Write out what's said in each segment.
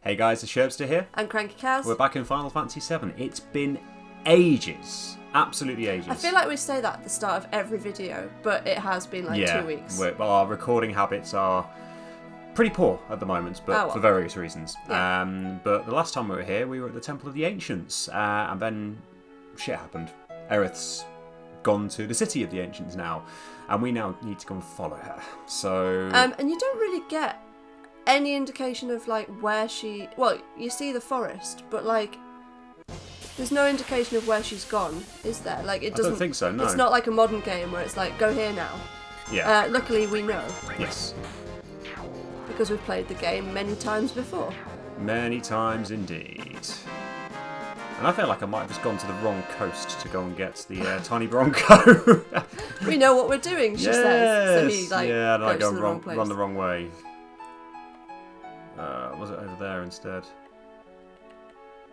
Hey guys, the Sherbster here. And Cranky Cows. We're back in Final Fantasy VII. It's been ages. Absolutely ages. I feel like we say that at the start of every video, but it has been like 2 weeks. Well, our recording habits are pretty poor at the moment, but for various reasons. Yeah. But the last time we were here, we were at the Temple of the Ancients, and then shit happened. Aerith's gone to the City of the Ancients now, and we now need to go and follow her. So... and you don't really get any indication of like where she... Well, you see the forest, but like... There's no indication of where she's gone, is there? Like it doesn't. I don't think so. No. It's not like a modern game where it's like go here now. Yeah. Luckily, we know. Yes. Because we've played the game many times before. Many times indeed. And I feel like I might have just gone to the wrong coast to go and get the tiny Bronco. We know what we're doing, she says. So he like and I goes go to the wrong place. run the wrong way. Was it over there instead?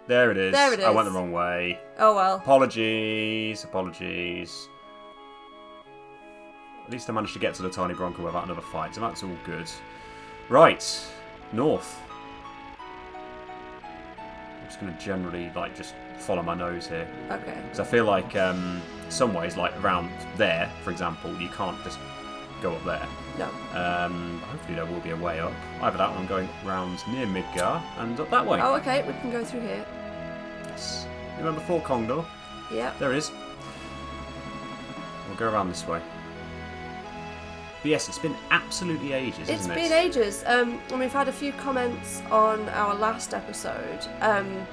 There it is. There it is. I went the wrong way. Oh well. Apologies. At least I managed to get to the tiny Bronco without another fight, so that's all good. Right, north. I'm just going to generally just follow my nose here. Okay. Because I feel like some ways, like around there, for example, you can't just go up there. No. Hopefully there will be a way up. Either that one going round near Midgar and up that way. Oh, okay. We can go through here. Yes. You remember Fort Condor? Yeah. There it is. We'll go around this way. But yes, it's been absolutely ages, It's isn't it? been ages. And we've had a few comments on our last episode. And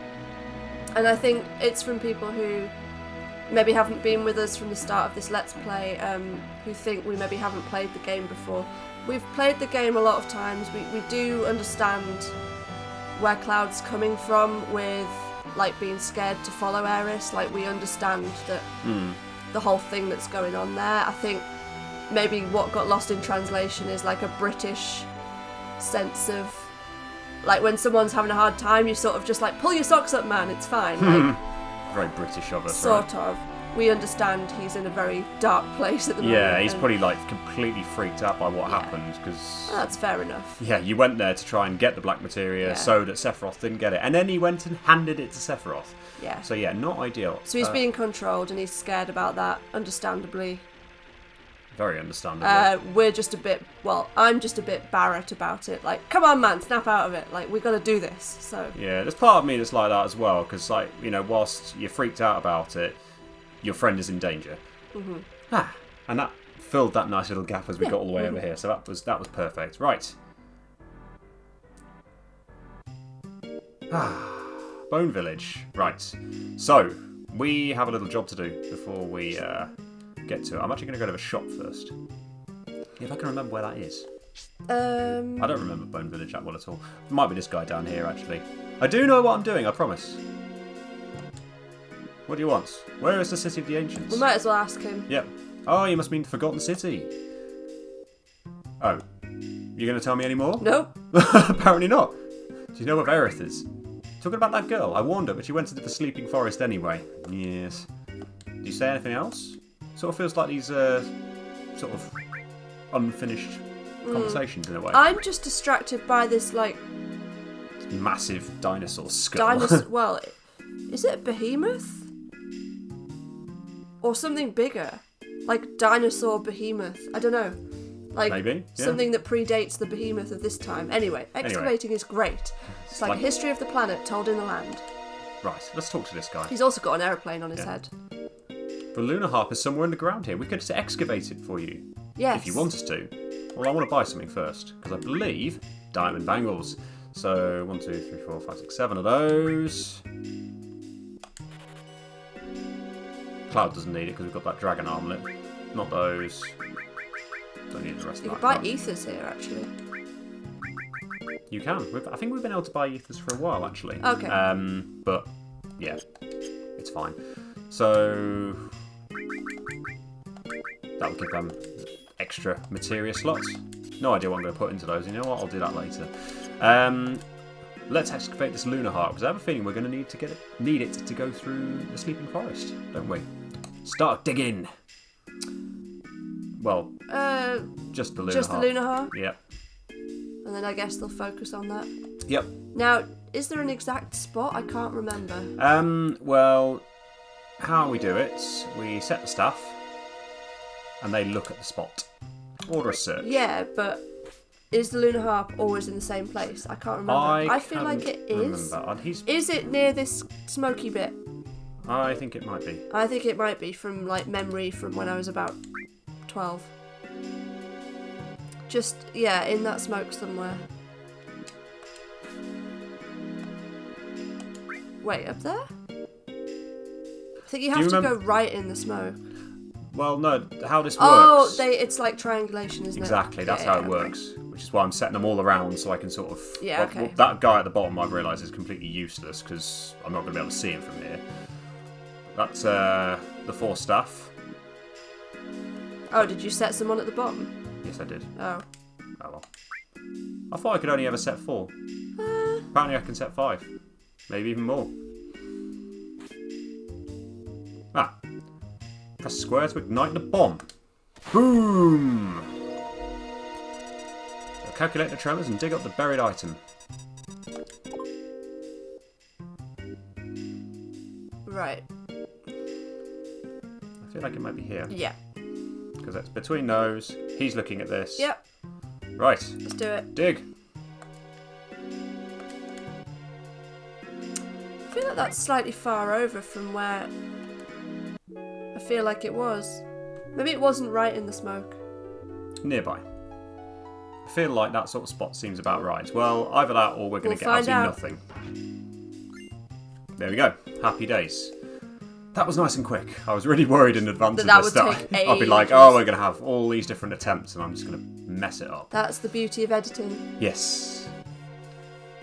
I think it's from people who maybe haven't been with us from the start of this Let's Play, who think we maybe haven't played the game before. We've played the game a lot of times. We do understand where Cloud's coming from with like being scared to follow Aeris. Like we understand that the whole thing that's going on there. I think maybe what got lost in translation is like a British sense of like when someone's having a hard time, you sort of just like pull your socks up, man. It's fine. Like, very British of us, sort of. We understand he's in a very dark place at the moment. Yeah, he's probably like completely freaked out by what happened because... That's fair enough. Yeah, you went there to try and get the black materia so that Sephiroth didn't get it. And then he went and handed it to Sephiroth. Yeah. So yeah, not ideal. So he's being controlled and he's scared about that, understandably. Very understandable. We're just a bit... Well, I'm just a bit Barrett about it. Like, come on, man, snap out of it. Like, we got to do this. So... Yeah, there's part of me that's like that as well because, like, you know, whilst you're freaked out about it, your friend is in danger. Mm-hmm. And that filled that nice little gap as we got all the way over here. So that was perfect. Right. Bone Village. Right. So we have a little job to do before we get to it. I'm actually going to go to the shop first. If I can remember where that is. I don't remember Bone Village that well at all. It might be this guy down here, actually. I do know what I'm doing, I promise. What do you want? Where is the City of the Ancients? We might as well ask him. Yep. Oh, you must mean the Forgotten City. Oh. You going to tell me any more? Nope. Apparently not. Do you know where Aerith is? Talking about that girl. I warned her, but she went into the Sleeping Forest anyway. Yes. Do you say anything else? Sort of feels like these sort of unfinished conversations in a way. I'm just distracted by this, like... Massive dinosaur skull. Well, is it a behemoth? Or something bigger? Like dinosaur behemoth. I don't know. Like maybe, yeah. Something that predates the behemoth of this time. Anyway, excavating is great. It's like a history of the planet told in the land. Right, let's talk to this guy. He's also got an aeroplane on his head. The Lunar Harp is somewhere in the ground here. We could just excavate it for you. Yes. If you want us to. Well, I want to buy something first, because I believe diamond bangles. So, 1, 2, 3, 4, 5, 6, 7 of those. Cloud doesn't need it because we've got that dragon armlet. Not those. Don't need the rest of that. You can buy ethers here, actually. You can. I think we've been able to buy ethers for a while, actually. Okay. But, yeah. It's fine. So... that'll give them extra materia slots. No idea what I'm going to put into those. You know what? I'll do that later. Let's excavate this Lunar Harp, because I have a feeling we're going to need it to go through the Sleeping Forest, don't we? Start digging! Well, just the Lunar Harp. Just the Lunar Harp? Yep. And then I guess they'll focus on that. Yep. Now, Is there an exact spot? I can't remember. Well, how we do it, we set the stuff, and they look at the spot. Order a search. Yeah, but is the Lunar Harp always in the same place? I can't remember. I feel like it is. Is it near this smoky bit? I think it might be. I think it might be from like memory from when I was about 12. Just, yeah, in that smoke somewhere. Wait, up there? I think you have to go right in the smoke. Well, no, how this works... Oh, it's like triangulation, isn't it? Exactly, that's how it works. Okay. Which is why I'm setting them all around so I can sort of... Yeah, okay. Well, that guy at the bottom, I've realised, is completely useless because I'm not going to be able to see him from here. That's the 4 staff. Oh, did you set someone at the bottom? Yes, I did. Oh. Oh, well. I thought I could only ever set 4. Apparently I can set 5. Maybe even more. Ah. Press square to ignite the bomb. Boom! So calculate the tremors and dig up the buried item. Right. I feel like it might be here. Yeah. Because that's between those. He's looking at this. Yep. Right. Let's do it. Dig. I feel like that's slightly far over from where I feel like it was. Maybe it wasn't right in the smoke. Nearby. I feel like that sort of spot seems about right. Well, either that or we're going to get absolutely nothing. There we go. Happy days. That was nice and quick. I was really worried in advance of the start. I'd be like, oh, we're going to have all these different attempts and I'm just going to mess it up. That's the beauty of editing. Yes.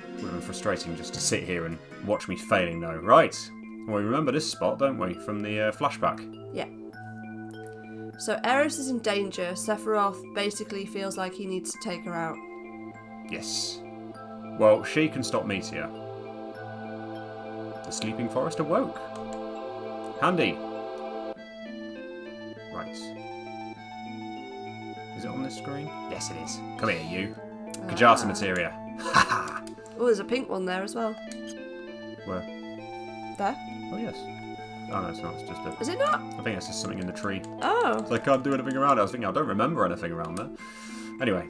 Would have been frustrating just to sit here and watch me failing though. Right. Well, we remember this spot, don't we, from the flashback? Yeah. So Aeris is in danger. Sephiroth basically feels like he needs to take her out. Yes. Well, she can stop Meteor. The sleeping forest awoke. Handy. Right. Is it on this screen? Yes, it is. Come here, you. Kajata materia. Ha Oh, there's a pink one there as well. Where? There. Oh, yes. Oh, no, it's not. It's just a... Is it not? I think it's just something in the tree. Oh. So I can't do anything around it. I was thinking, I don't remember anything around there. Anyway.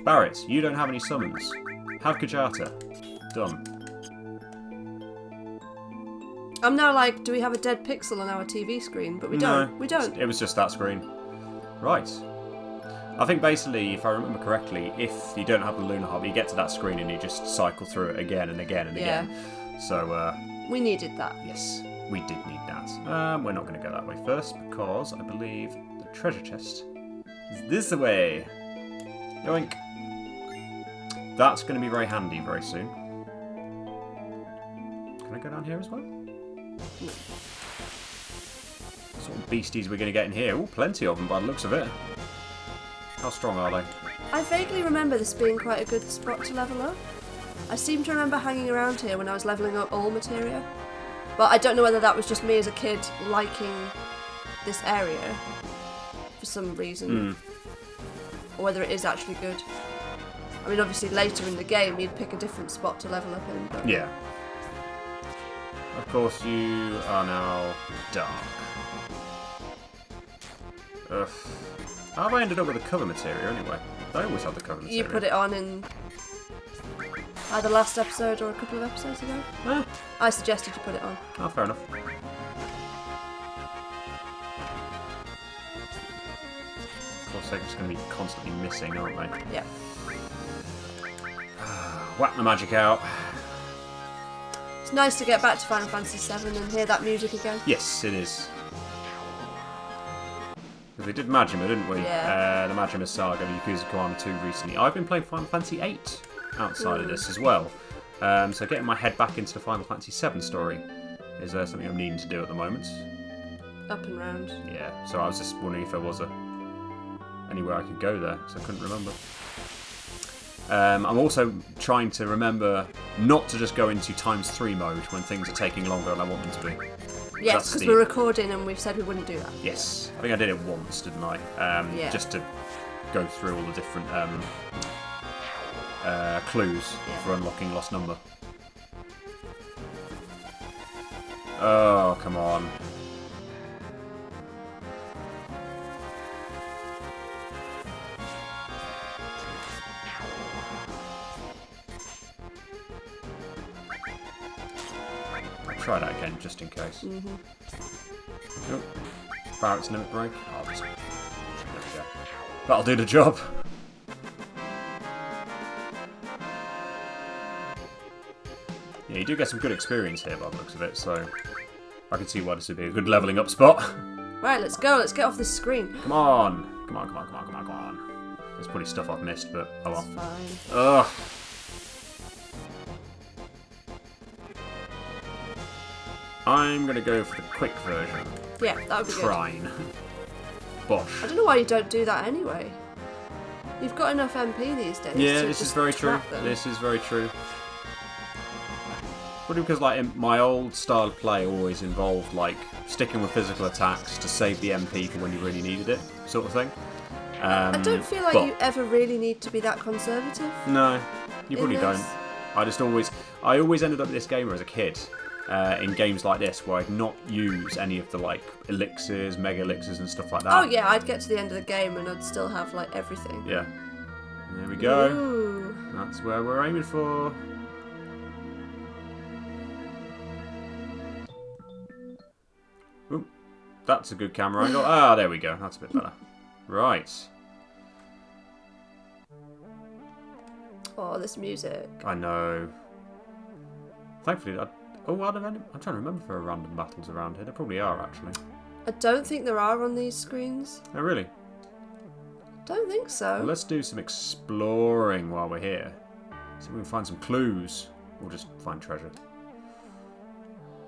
Barrett, you don't have any summons. Have Kajata. Done. I'm now like, do we have a dead pixel on our TV screen? But we don't. We don't. It was just that screen. Right. I think basically, if I remember correctly, if you don't have the Lunar Harp, you get to that screen and you just cycle through it again and again and again. So, we needed that. Yes, we did need that. We're not going to go that way first because I believe the treasure chest is this way. Yoink. That's going to be very handy very soon. Can I go down here as well? What sort of beasties we're going to get in here? Oh, plenty of them by the looks of it. How strong are they? I vaguely remember this being quite a good spot to level up. I seem to remember hanging around here when I was leveling up all materia. But I don't know whether that was just me as a kid liking this area for some reason. Or whether it is actually good. I mean, obviously later in the game you'd pick a different spot to level up in. But... Yeah. Of course, you are now dark. Ugh. How have I ended up with the cover material anyway? I always had the cover material. You put it on in either last episode or a couple of episodes ago. I suggested you put it on. Oh, fair enough. Of course, they're just going to be constantly missing, aren't they? Yeah. Whack the magic out. It's nice to get back to Final Fantasy VII and hear that music again. Yes, it is. Because we did Majima, didn't we? Yeah. The Majima Saga, the Yakuza Kiwami 2 recently. I've been playing Final Fantasy VIII outside of this as well. So getting my head back into the Final Fantasy VII story is something I'm needing to do at the moment. Up and round. Yeah, so I was just wondering if there was anywhere I could go there, because I couldn't remember. I'm also trying to remember not to just go into ×3 mode when things are taking longer than I want them to be. Yes, because we're recording and we've said we wouldn't do that. Yes, I think I did it once, didn't I? Just to go through all the different clues for unlocking Lost Number. Oh, come on. I'll try that again, just in case. Oh, Barrett's limit break. Oh, there we go. That'll do the job. Yeah, you do get some good experience here by the looks of it, so I can see why this would be a good levelling up spot. Right, let's go. Let's get off this screen. Come on. Come on, come on, come on, come on, come on. There's probably stuff I've missed, but oh well. It's fine. Ugh. I'm going to go for the quick version. Yeah, that would be Trine. Bosh. good. I don't know why you don't do that anyway. You've got enough MP these days. Yeah, to this is just very true. trap them. This is very true. Probably because like in my old style of play always involved like sticking with physical attacks to save the MP for when you really needed it, sort of thing. I don't feel like you ever really need to be that conservative. No, you probably in don't. this. I always ended up this gamer as a kid in games like this where I'd not use any of the like elixirs, mega elixirs, and stuff like that. Oh yeah, I'd get to the end of the game and I'd still have like everything. Yeah. There we go. Ooh. That's where we're aiming for. Ooh, that's a good camera angle. Ah, there we go. That's a bit better. Right. Oh, this music. I know. Thankfully, I'm trying to remember if there are random battles around here. There probably are, actually. I don't think there are on these screens. Oh, really? Don't think so. Well, let's do some exploring while we're here. See if we can find some clues. Or just find treasure.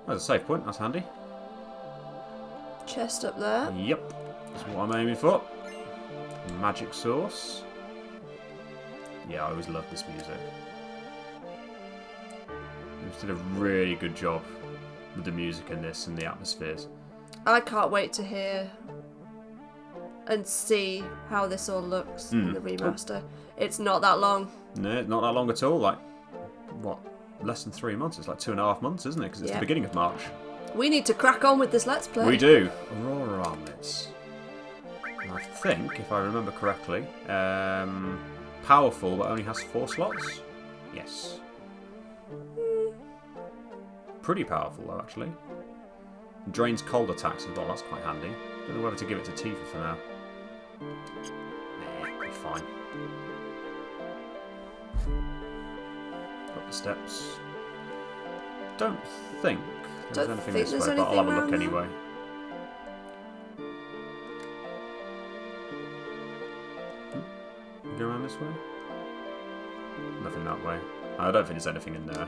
There's a save point. That's handy. Chest up there. Yep. That's what I'm aiming for. Magic source. Yeah, I always love this music. They did a really good job with the music in this and the atmospheres. I can't wait to hear and see how this all looks in the remaster. It's not that long. No, it's not that long at all. Like, what? Less than 3 months. It's like 2.5 months, isn't it? Because it's the beginning of March. We need to crack on with this Let's Play. We do. Aurora armlets. I think, if I remember correctly, powerful but only has 4 slots. Yes. Pretty powerful though, actually. Drains cold attacks as well. That's quite handy. Don't know whether to give it to Tifa for now. Nah, be fine. Up the steps. Don't think there's anything this way, but I'll have a look anyway. Go around this way? Nothing that way. I don't think there's anything in there.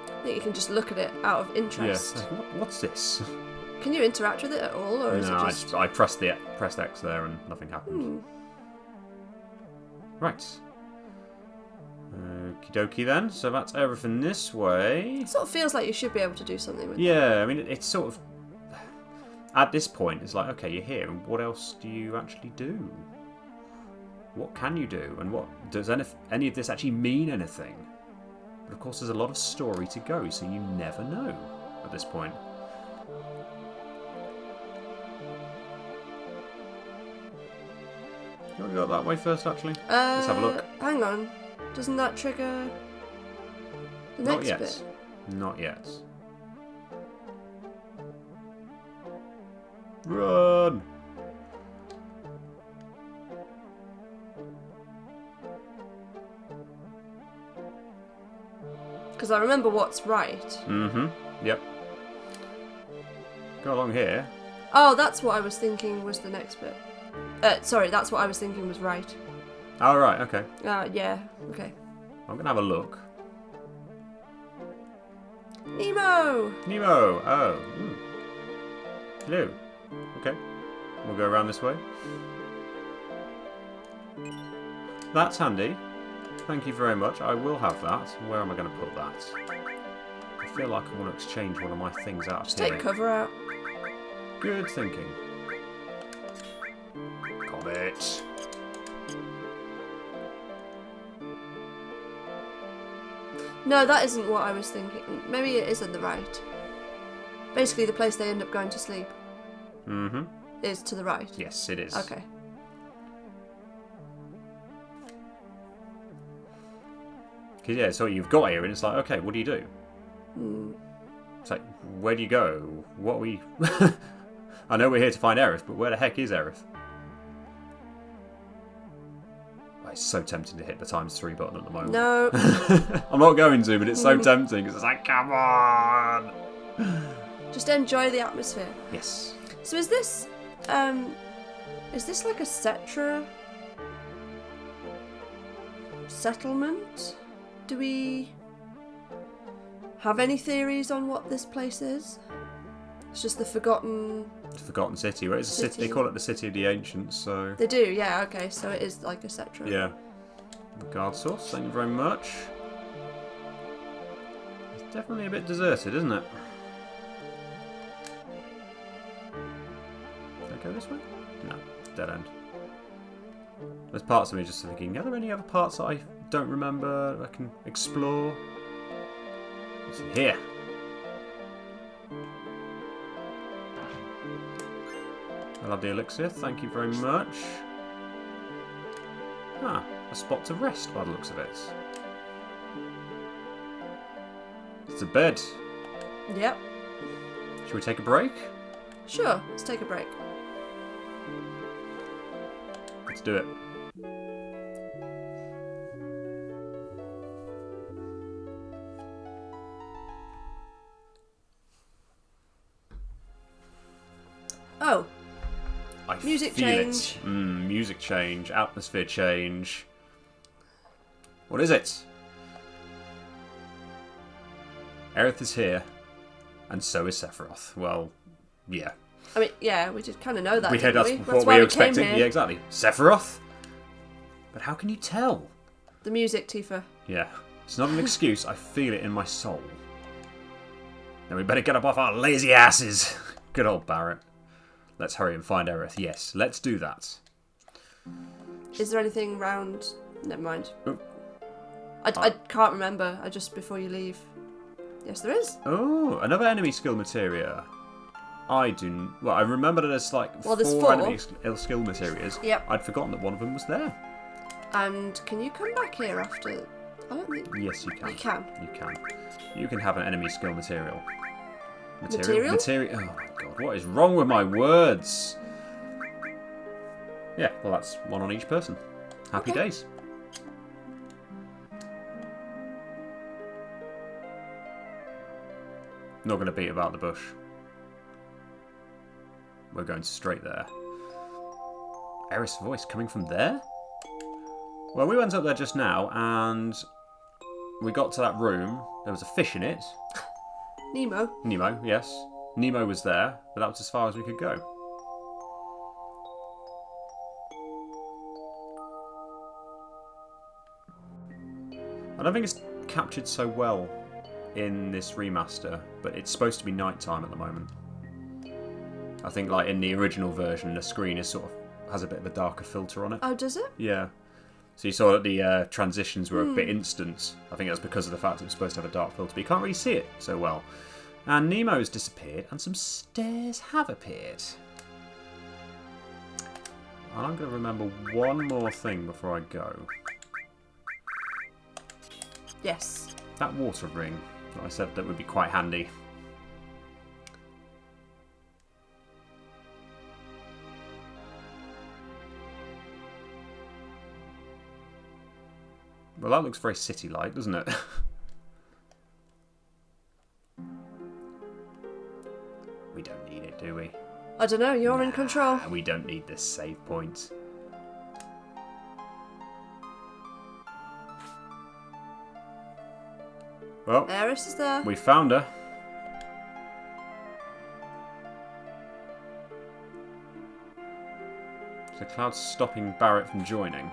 I think you can just look at it out of interest. Yeah. What's this? Can you interact with it at all, or is it just... I pressed X there and nothing happened. Right. Okie dokie then. So that's everything this way. It sort of feels like you should be able to do something with it. Yeah, I mean, it's sort of... At this point, it's like, okay, you're here, and what else do you actually do? What can you do? And what does any of this actually mean anything? But of course, there's a lot of story to go, so you never know at this point. You want to go that way first, actually? Let's have a look. Hang on. Doesn't that trigger the next Not yet. bit? Not yet. Run! Because I remember what's right. Mm-hmm. Yep. Go along here. Oh, that's what I was thinking was the next bit. Sorry, that's what I was thinking was right. Oh, right, okay. Yeah, okay. I'm going to have a look. Nemo! Nemo! Oh. Hello. Okay. We'll go around this way. That's handy. Thank you very much. I will have that. Where am I going to put that? I feel like I want to exchange one of my things out Just here. take cover out. Good thinking. Got it. No, that isn't what I was thinking. Maybe it isn't the right. Basically, the place they end up going to sleep Mm-hmm. is to the right. Yes, it is. Okay. Because, yeah, so you've got here, and it's like, okay, what do you do? It's like, where do you go? What are we... I know we're here to find Aerith, but where the heck is Aerith? Oh, it's so tempting to hit the ×3 button at the moment. No. I'm not going to, but it's so tempting, because it's like, come on! Just enjoy the atmosphere. Yes. So is this like a Cetra settlement? Do we have any theories on what this place is? It's just the Forgotten City. Well, it's a city. They call it the City of the Ancients, so... They do, yeah, okay, so it is like a Cetra. Yeah. Guard source, thank you very much. It's definitely a bit deserted, isn't it? Did I go this way? No, dead end. There's parts of me just thinking, are there any other parts that I don't remember I can explore? What's in here? I love the elixir, thank you very much. Ah, a spot to rest by the looks of it. It's a bed. Yep. Should we take a break? Sure, let's take a break. Let's do it. Oh. I Music feel change. It. Music change, atmosphere change. What is it? Aerith is here, and so is Sephiroth. Well, yeah. I mean, yeah, we did kind of know that, That's didn't we? what That's we why were we came expecting. here. Yeah, exactly. Sephiroth? But how can you tell? The music, Tifa. Yeah. It's not an excuse. I feel it in my soul. Then we better get up off our lazy asses. Good old Barrett. Let's hurry and find Aerith. Yes, let's do that. Is there anything round? Never mind. Oh. I can't remember. I just before you leave. Yes, there is. Oh, another enemy skill materia. I remember that there's like Well, there's 4 4. enemy skill materias. Yep. I'd forgotten that one of them was there. And can you come back here after? I don't think. Yes, you can. You can. You can. You can have an enemy skill material. Material? Oh my god, what is wrong with my words? Yeah, well that's one on each person. Happy Okay. days. Not going to beat about the bush. We're going straight there. Aeris' voice coming from there? Well, we went up there just now and we got to that room. There was a fish in it. Nemo, yes. Nemo was there, but that was as far as we could go. I don't think it's captured so well in this remaster, but it's supposed to be nighttime at the moment. I think like in the original version, the screen is sort of has a bit of a darker filter on it. Oh, does it? Yeah. So you saw that the transitions were a bit instant. I think that's because of the fact it was supposed to have a dark filter, but you can't really see it so well. And Nemo's disappeared, and some stairs have appeared. And I'm going to remember one more thing before I go. Yes. That water ring that I said that would be quite handy. Well, that looks very city-like, doesn't it? We don't need it, do we? I don't know. You're in control. We don't need this save point. Well, Aeris is there. we found her. So Cloud's stopping Barrett from joining.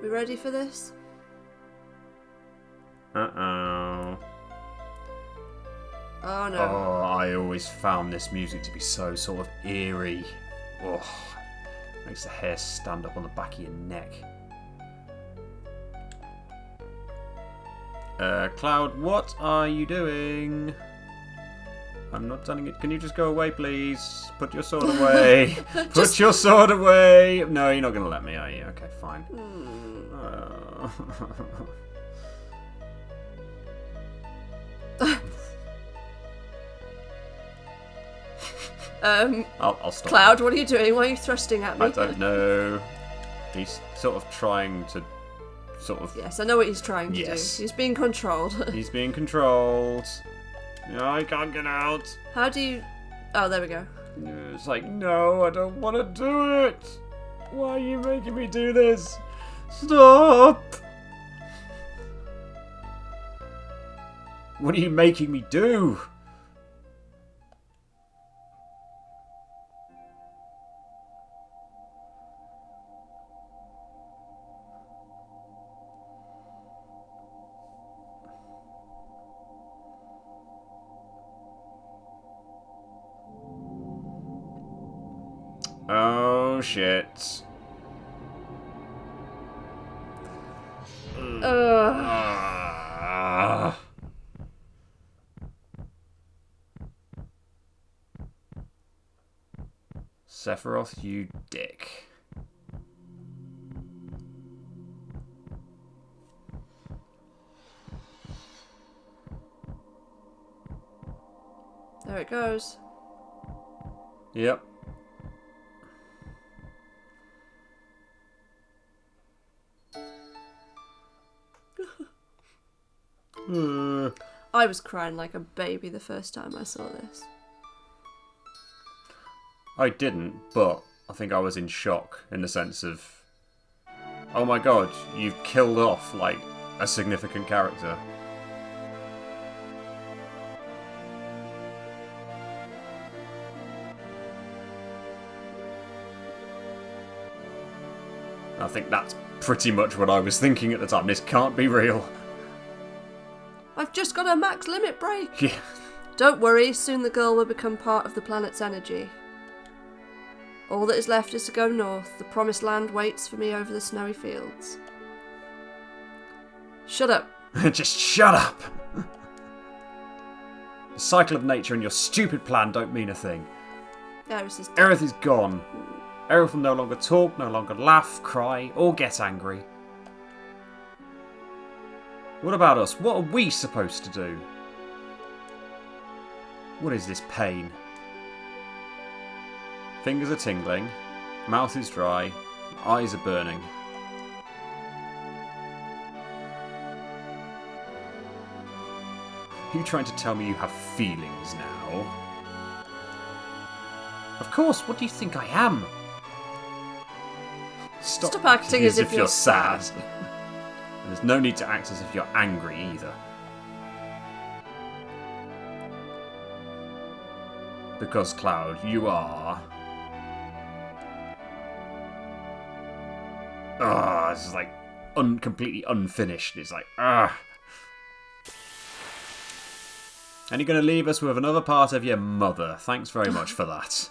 We ready for this? Uh-oh. Oh no. Oh, I always found this music to be so sort of eerie. Oh, makes the hair stand up on the back of your neck. Cloud, what are you doing? I'm not done it. Can you just go away, please? Put your sword away. Put your sword away. No, you're not going to let me, are you? Okay, fine. I'll stop. Cloud, what are you doing? Why are you thrusting at me? I don't know. He's sort of trying to Yes, I know what he's trying to do. He's being controlled. He's being controlled. No, I can't get out. How do you... Oh, there we go. It's like, no, I don't want to do it. Why are you making me do this? Stop. What are you making me do? Oh shit. Sephiroth, you dick. There it goes. Yep. I was crying like a baby the first time I saw this. I didn't, but I think I was in shock in the sense of, oh my god, you've killed off, like, a significant character. I think that's pretty much what I was thinking at the time. This can't be real. I've just got a max limit break. Yeah. Don't worry, soon the girl will become part of the planet's energy. All that is left is to go north. The promised land waits for me over the snowy fields. Shut up. Just shut up. The cycle of nature and your stupid plan don't mean a thing. Aeris is dead. Aerith is gone. Aerith will no longer talk, no longer laugh, cry, or get angry. What about us? What are we supposed to do? What is this pain? Fingers are tingling, mouth is dry, eyes are burning. Are you trying to tell me you have feelings now? Of course, what do you think I am? Stop acting as if you're sad. And there's no need to act as if you're angry either. Because, Cloud, you are... this is like completely unfinished. It's like, And you're going to leave us with another part of your mother. Thanks very much for that.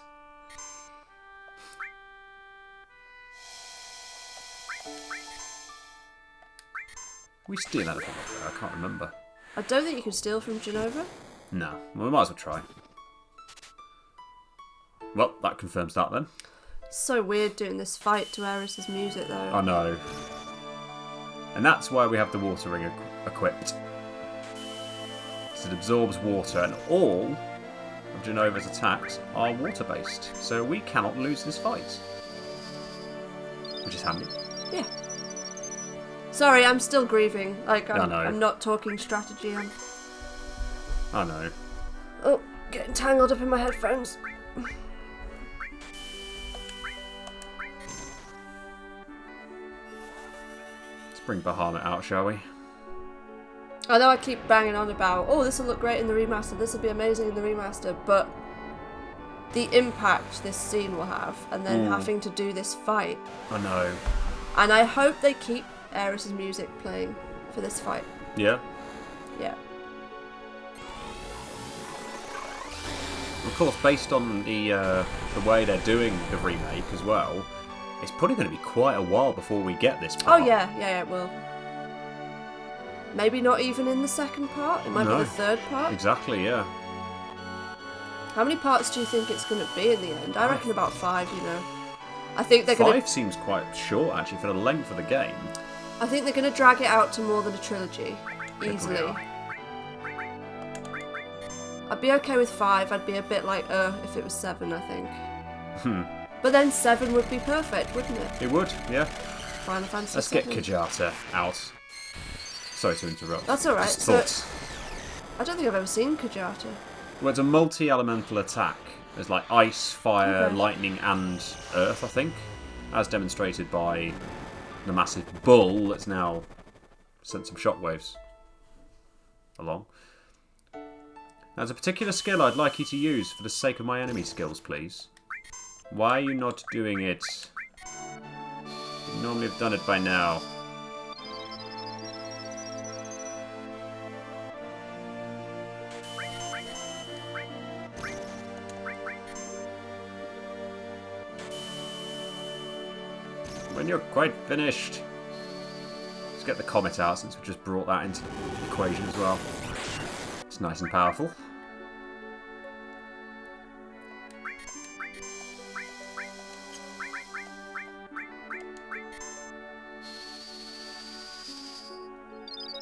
We steal anything up there? I can't remember. I don't think you can steal from Jenova. No. Well, we might as well try. Well, that confirms that then. So weird doing this fight to Aeris' music though. I know. And that's why we have the water ring equipped. So it absorbs water, and all of Jenova's attacks are water-based. So we cannot lose this fight. Which is handy. Yeah. Sorry, I'm still grieving. Like, I know. I'm not talking strategy. I know. Oh, getting tangled up in my headphones. Let's bring Bahamut out, shall we? I know I keep banging on about, oh, this will look great in the remaster, this will be amazing in the remaster, but the impact this scene will have, and then having to do this fight. I know. And I hope they keep Aeris' music playing for this fight. Yeah? Yeah. Of course, based on the way they're doing the remake as well, it's probably going to be quite a while before we get this part. Oh yeah, it will. Maybe not even in the second part. It might be the third part. Exactly, yeah. How many parts do you think it's going to be in the end? I reckon about 5, you know. I think they're going to... 5 seems quite short, actually, for the length of the game. I think they're going to drag it out to more than a trilogy. Easily. I'd be okay with 5. I'd be a bit like, if it was 7, I think. But then 7 would be perfect, wouldn't it? It would, yeah. Final Fantasy Let's VII. get Kajata out. Sorry to interrupt. That's alright. Just So, thoughts. I don't think I've ever seen Kajata. Well, it's a multi-elemental attack. There's like ice, fire, Okay. lightning, and earth, I think. As demonstrated by the massive bull that's now sent some shockwaves along. There's a particular skill I'd like you to use for the sake of my enemy skills, please. Why are you not doing it? You normally have done it by now. When you're quite finished. Let's get the comet out since we just brought that into the equation as well. It's nice and powerful.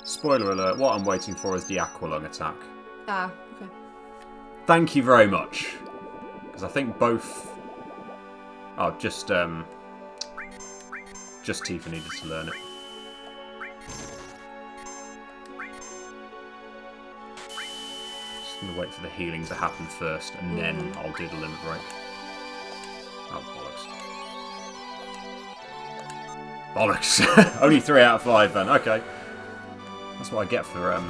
Spoiler alert, what I'm waiting for is the Aqualung attack. Ah, okay. Thank you very much. Because I think both... Oh, just Tifa needed to learn it. Just going to wait for the healing to happen first, and then I'll do the limit break. Oh, bollocks. Bollocks! Only 3 out of 5 then, okay. That's what I get for...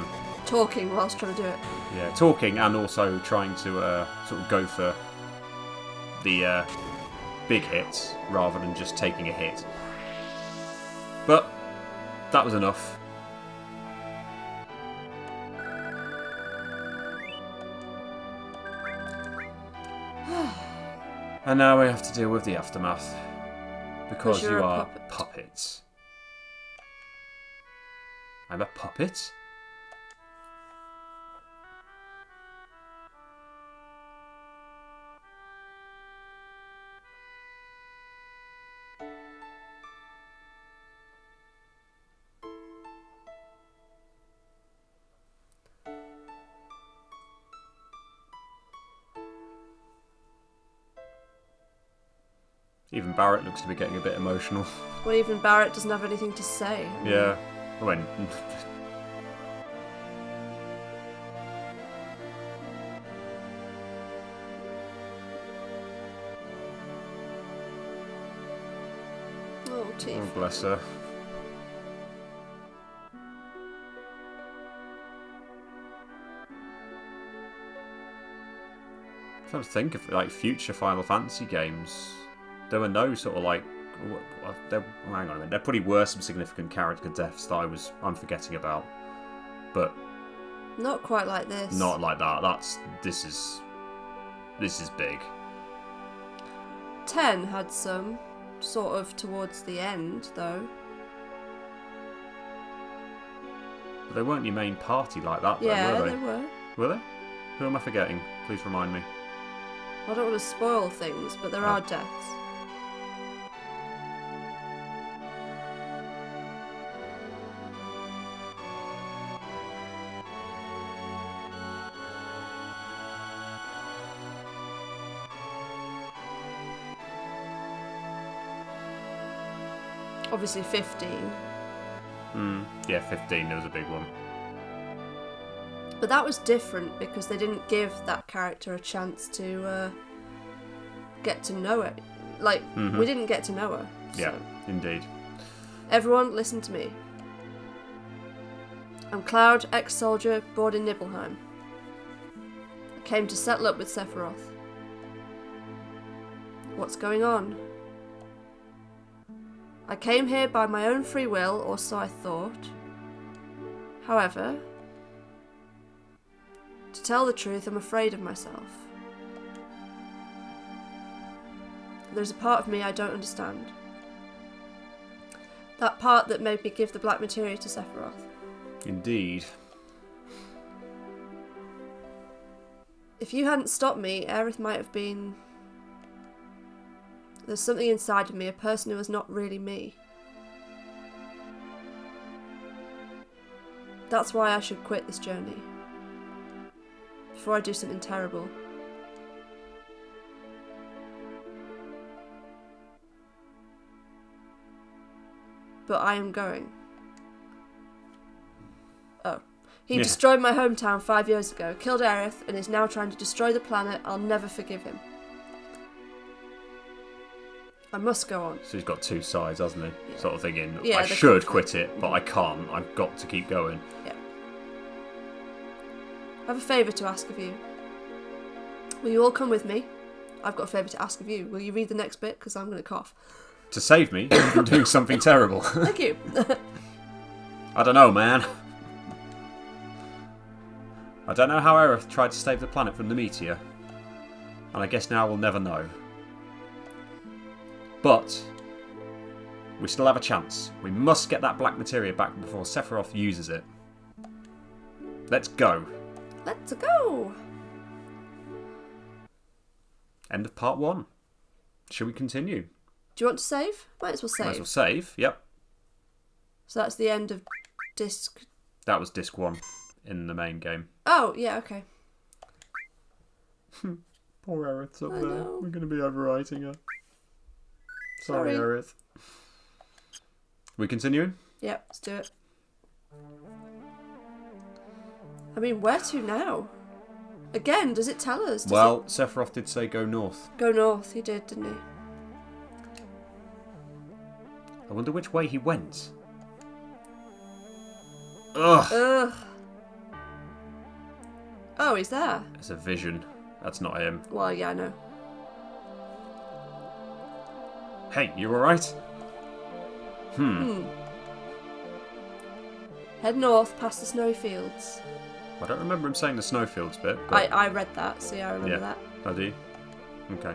Talking whilst trying to do it. Yeah, talking and also trying to sort of go for the big hits rather than just taking a hit. But that was enough. And now we have to deal with the aftermath. Because you're you a are puppet. puppets. I'm a puppet? Even Barrett looks to be getting a bit emotional. Well, even Barrett doesn't have anything to say. Yeah. When... Oh, Tifa. Oh, bless her. I'm trying to think of like future Final Fantasy games. There were no sort of like, hang on a minute. There probably were some significant character deaths that I'm forgetting about, but Not quite like this. not like that. This is big. 10 had some, sort of towards the end, though. But they weren't your main party like that, Yeah, though, were they they? were. Were they? Who am I forgetting? Please remind me. I don't want to spoil things, but there Oh. are deaths. Obviously 15. Yeah, 15. There was a big one. But that was different because they didn't give that character a chance to get to know it. Like, we didn't get to know her. Yeah, So. indeed. Everyone, listen to me. I'm Cloud, ex-soldier, born in Nibelheim. I came to settle up with Sephiroth. What's going on? I came here by my own free will, or so I thought. However, to tell the truth, I'm afraid of myself. there's a part of me I don't understand. That part that made me give the black materia to Sephiroth. Indeed. If you hadn't stopped me, Aerith might have been... There's something inside of me, a person who was not really me. That's why I should quit this journey. Before I do something terrible. But I am going. Oh. He destroyed my hometown 5 years ago, killed Aerith, and is now trying to destroy the planet. I'll never forgive him. I must go on. So he's got two sides, hasn't he? Yeah. Sort of thinking, Yeah, I should quit it, but I can't. I've got to keep going. Yeah. I have a favour to ask of you. Will you all come with me? I've got a favour to ask of you. Will you read the next bit? Because I'm going to cough. To save me from doing something terrible. Thank you. I don't know, man. I don't know how Aerith tried to save the planet from the meteor. And I guess now we'll never know. But we still have a chance. We must get that black materia back before Sephiroth uses it. Let's go. Let's go. End of part 1. Shall we continue? Do you want to save? Might as well save. Might as well save, yep. So that's the end of disc... That was disc 1 in the main game. Oh, yeah, okay. Poor Aerith's up I there. know. We're going to be overwriting her. Sorry, Sorry. Aerith. We continuing? Yep, let's do it. I mean, where to now? Again, does it tell us? Well, Sephiroth did say go north. Go north, he did, didn't he? I wonder which way he went. Ugh. Ugh. Oh, he's there. It's a vision. That's not him. Well, yeah, I know. Hey, you alright? Head north past the snowy fields. I don't remember him saying the snowfields bit. But I read that, so yeah, I remember that. Oh, do you? Okay.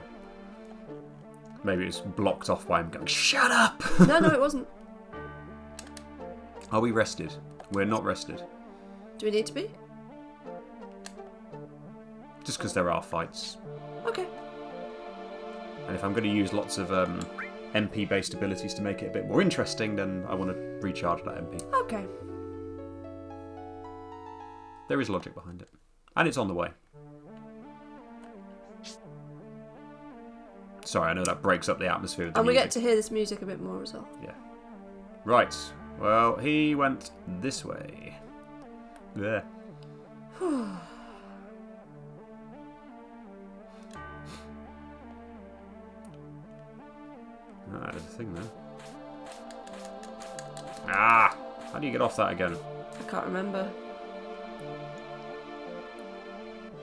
Maybe it's blocked off by him going, shut up! No, it wasn't. Are we rested? We're not rested. Do we need to be? Just because there are fights. Okay. And if I'm going to use lots of MP-based abilities to make it a bit more interesting, then I want to recharge that MP. Okay. There is logic behind it. And it's on the way. Sorry, I know that breaks up the atmosphere of the And we music. get to hear this music a bit more as well. Yeah. Right. Well, he went this way. There. Ah, there's a thing there. Ah! How do you get off that again? I can't remember.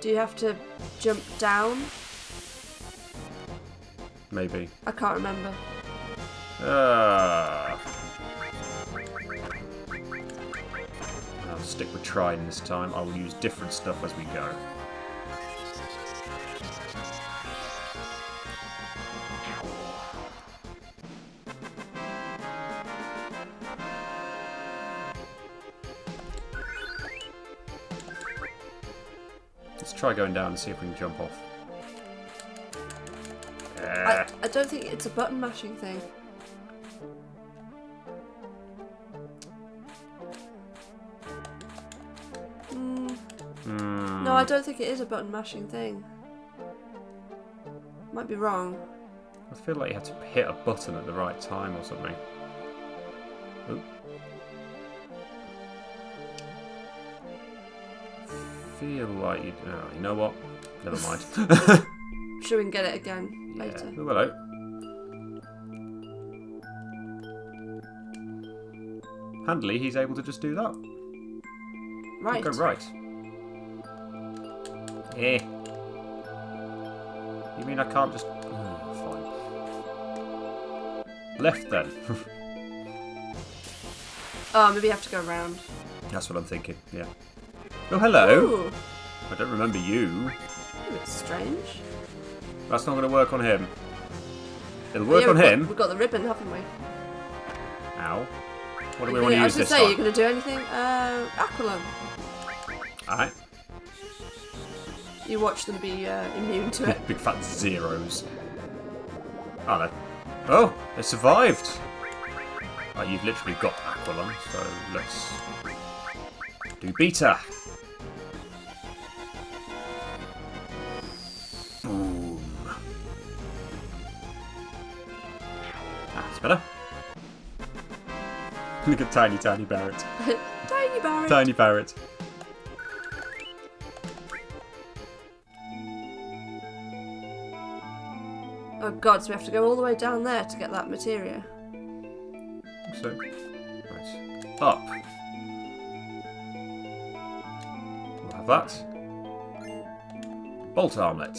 Do you have to jump down? Maybe. I can't remember. I'll stick with trying this time. I will use different stuff as we go. Let's try going down and see if we can jump off. I don't think it's a button mashing thing. No, I don't think it is a button mashing thing. Might be wrong. I feel like you had to hit a button at the right time or something. Oop. Feel like you... Oh, you know what? Never mind. Sure, we can get it again later. Oh, hello. Handily, he's able to just do that. Right. Go right. Eh. You mean I can't just... Oh, fine. Left then. Oh, maybe you have to go around. That's what I'm thinking, yeah. Oh, hello. Ooh. I don't remember you. Ooh, it's strange. That's not going to work on him. It'll work Yeah, on him. We've got the ribbon, haven't we? Ow. What do we want to use this I time? was going to say, you're going to do anything? Aqualung. Alright. You watch them be immune to it. Big fat zeros. Oh, no. Oh, they survived. Oh, you've literally got Aqualung, so let's do Beta. Boom. That's better. Look at tiny Barrett. Tiny Barrett. Tiny Barrett. Oh god, so we have to go all the way down there to get that materia. So, right. Up. We'll have that. Bolt armlet.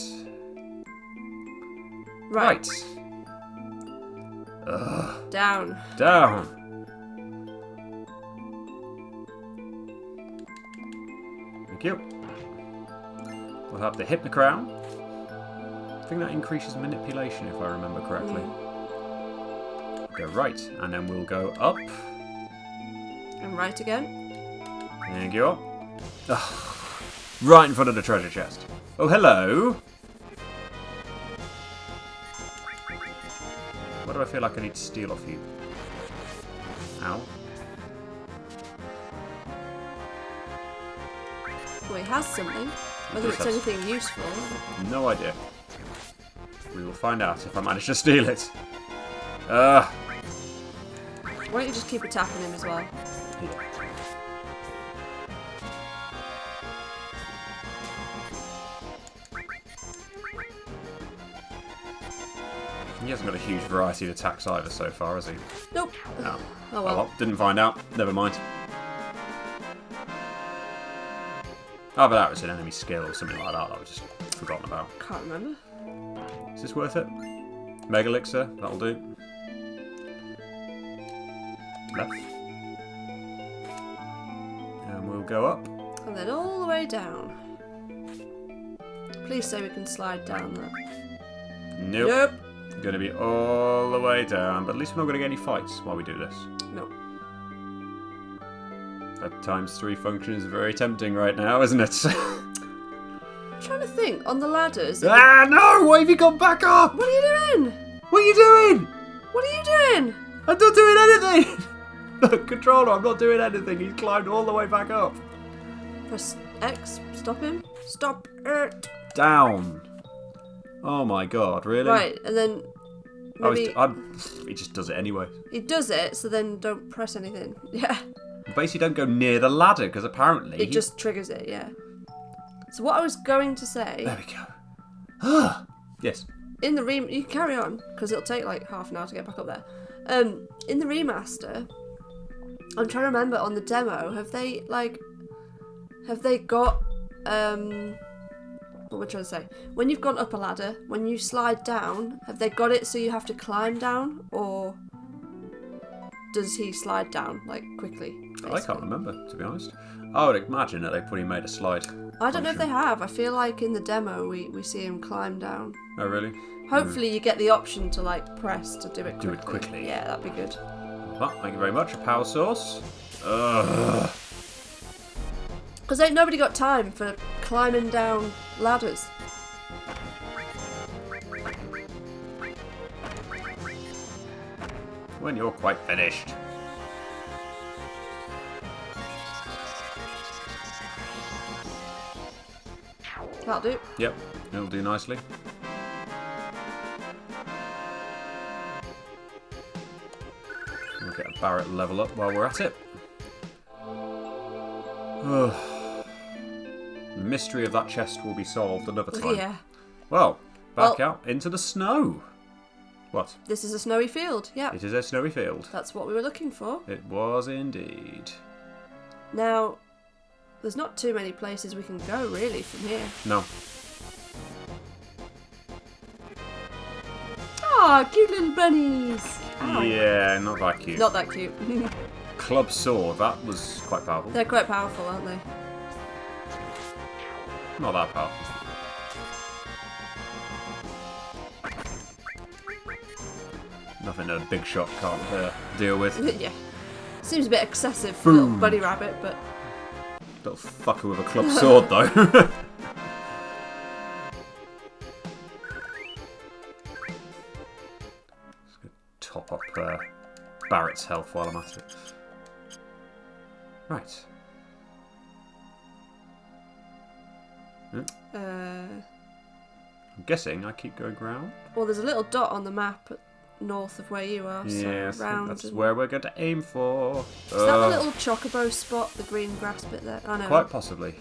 Right. Ugh. Down. Down. Thank you. We'll have the Hypnocrown. I think that increases manipulation if I remember correctly. Go right, and then we'll go up. And right again. Thank you. Ugh. Right in front of the treasure chest. Oh, hello. What do I feel like I need to steal off you? Ow. Well, he has something. Whether it's anything useful. No idea. We will find out if I manage to steal it. Why don't you just keep attacking him as well? Yeah. He hasn't got a huge variety of attacks either so far, has he? Nope. No. Oh well. Didn't find out. Never mind. Oh, but that was an enemy skill or something like that I was just forgotten about. Can't remember. Is this worth it? Mega Elixir, that'll do. Left. And we'll go up. And then all the way down. Please say we can slide down there. Nope. Nope. Going to be all the way down, but at least we're not going to get any fights while we do this. Nope. That ×3 function is very tempting right now, isn't it? I'm trying to think. On the ladders. Ah, no! Why have you gone back up? What are you doing? What are you doing? What are you doing? I'm not doing anything! Look, controller, I'm not doing anything. He's climbed all the way back up. Press X. Stop him. Stop it. Down. Oh my god, really? Right, and then maybe... he just does it anyway. He does it, so then don't press anything. Yeah. Basically, don't go near the ladder, because apparently... It just triggers it, yeah. So what I was going to say... There we go. Yes. In the you can carry on, because it'll take like half an hour to get back up there. In the remaster, I'm trying to remember on the demo, have they got... what am I trying to say? When you've gone up a ladder, when you slide down, have they got it so you have to climb down, or does he slide down like quickly? Basically? I can't remember, to be honest. I would imagine that they probably made a slide. I don't know if they have. I feel like in the demo we see him climb down. Oh, really? Hopefully you get the option to like press to do it quickly. Do it quickly. Yeah, that'd be good. Well, thank you very much. A power source. Ugh. Because ain't nobody got time for climbing down ladders. When you're quite finished. That'll do. Yep, it'll do nicely. We'll get a Barrett level up while we're at it. The mystery of that chest will be solved another time. Yeah. Well, back out into the snow. What? This is a snowy field, yeah. It is a snowy field. That's what we were looking for. It was indeed. Now, there's not too many places we can go, really, from here. No. Ah, cute little bunnies! Ow. Yeah, not that cute. Not that cute. Club sword, that was quite powerful. They're quite powerful, aren't they? Not that powerful. Nothing a big shot can't deal with. Yeah. Seems a bit excessive for a little bunny rabbit, but... Little fucker with a club sword, though. Just gonna top up Barrett's health while I'm at it. Right. I'm guessing I keep going round. Well, there's a little dot on the map north of where you are. Yes, so I think round. that's where we're going to aim for. Is that the little chocobo spot, the green grass bit there? Oh no. Quite possibly.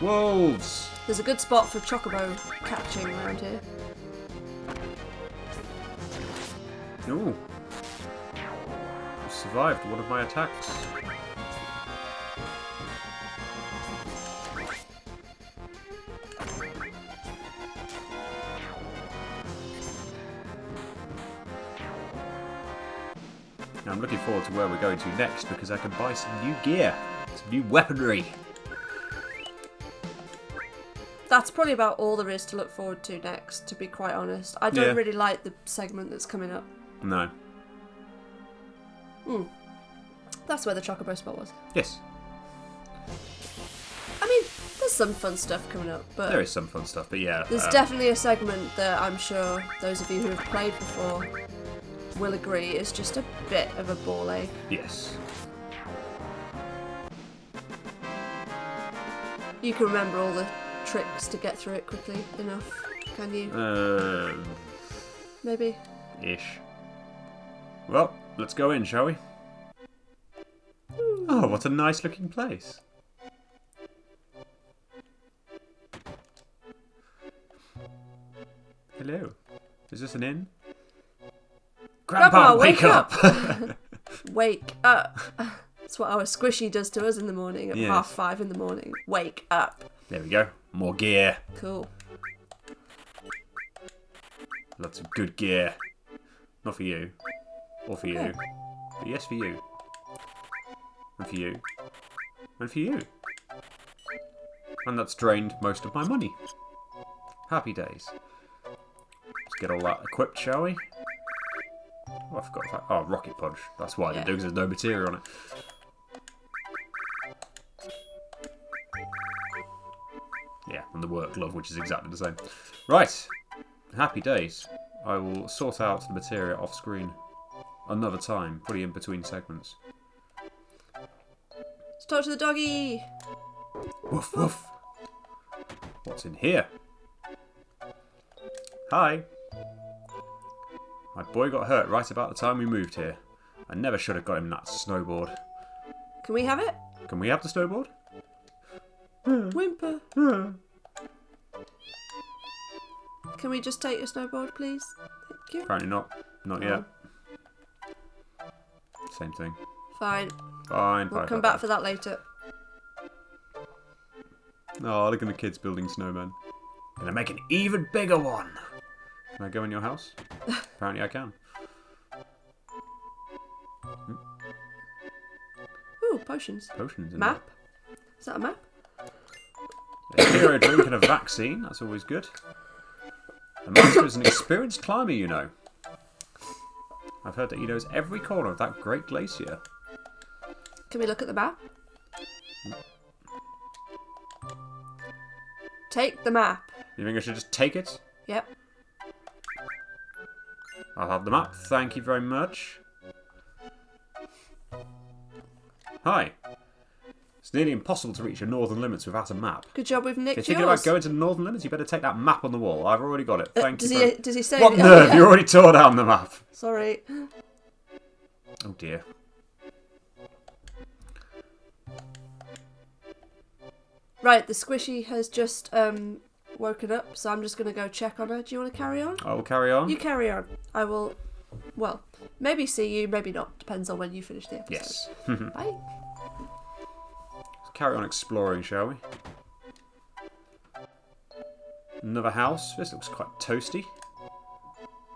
Wolves! There's a good spot for chocobo catching around here. Ooh. You survived one of my attacks. Now I'm looking forward to where we're going to next because I can buy some new gear, some new weaponry. That's probably about all there is to look forward to next, to be quite honest. I don't really like the segment that's coming up. No. That's where the chocobo spot was. Yes. I mean, there's some fun stuff coming up, but... There is some fun stuff, but yeah. There's definitely a segment that I'm sure those of you who have played before will agree is just a bit of a ball ache. Yes. You can remember all the tricks to get through it quickly enough, can you? Maybe? Ish. Well, let's go in, shall we? Ooh. Oh, what a nice looking place. Hello. Is this an inn? Grandpa, wake up! Wake up! That's what our squishy does to us in the morning at 5:30 in the morning. Wake up! There we go. More gear. Cool. Lots of good gear. Not for you. Or for you. But yes, for you. And for you. And for you. And that's drained most of my money. Happy days. Let's get all that equipped, shall we? Oh, I forgot that. Oh, rocket punch. That's why I didn't do, because there's no material on it. Yeah, and the work glove, which is exactly the same. Right. Happy days. I will sort out the material off screen another time, probably in between segments. Let's talk to the doggy! Woof woof. What's in here? Hi. My boy got hurt right about the time we moved here. I never should have got him that snowboard. Can we have it? Can we have the snowboard? Whimper. Can we just take your snowboard, please? Thank you. Apparently not. Not yet. Same thing. Fine. Fine. We'll come back for that later. Oh, look at the kids building snowmen. Gonna make an even bigger one. Can I go in your house? Apparently I can. Ooh, potions. Potions in Map? Is that a map? there. A hero drink and a vaccine. That's always good. The master is an experienced climber, you know. I've heard that he knows every corner of that Great Glacier. Can we look at the map? Take the map. You think I should just take it? Yep. I'll have the map. Thank you very much. Hi. It's nearly impossible to reach your northern limits without a map. Good job we've nicked If you're thinking about going to the northern limits, you better take that map on the wall. I've already got it. Thank you. Does he say... What nerve? You already tore down the map. Sorry. Oh dear. Right, the squishy has just woken up, so I'm just going to go check on her. Do you want to carry on? I will carry on. You carry on. I will, well, maybe see you, maybe not. Depends on when you finish the episode. Yes. Bye. Let's carry on exploring, shall we? Another house. This looks quite toasty.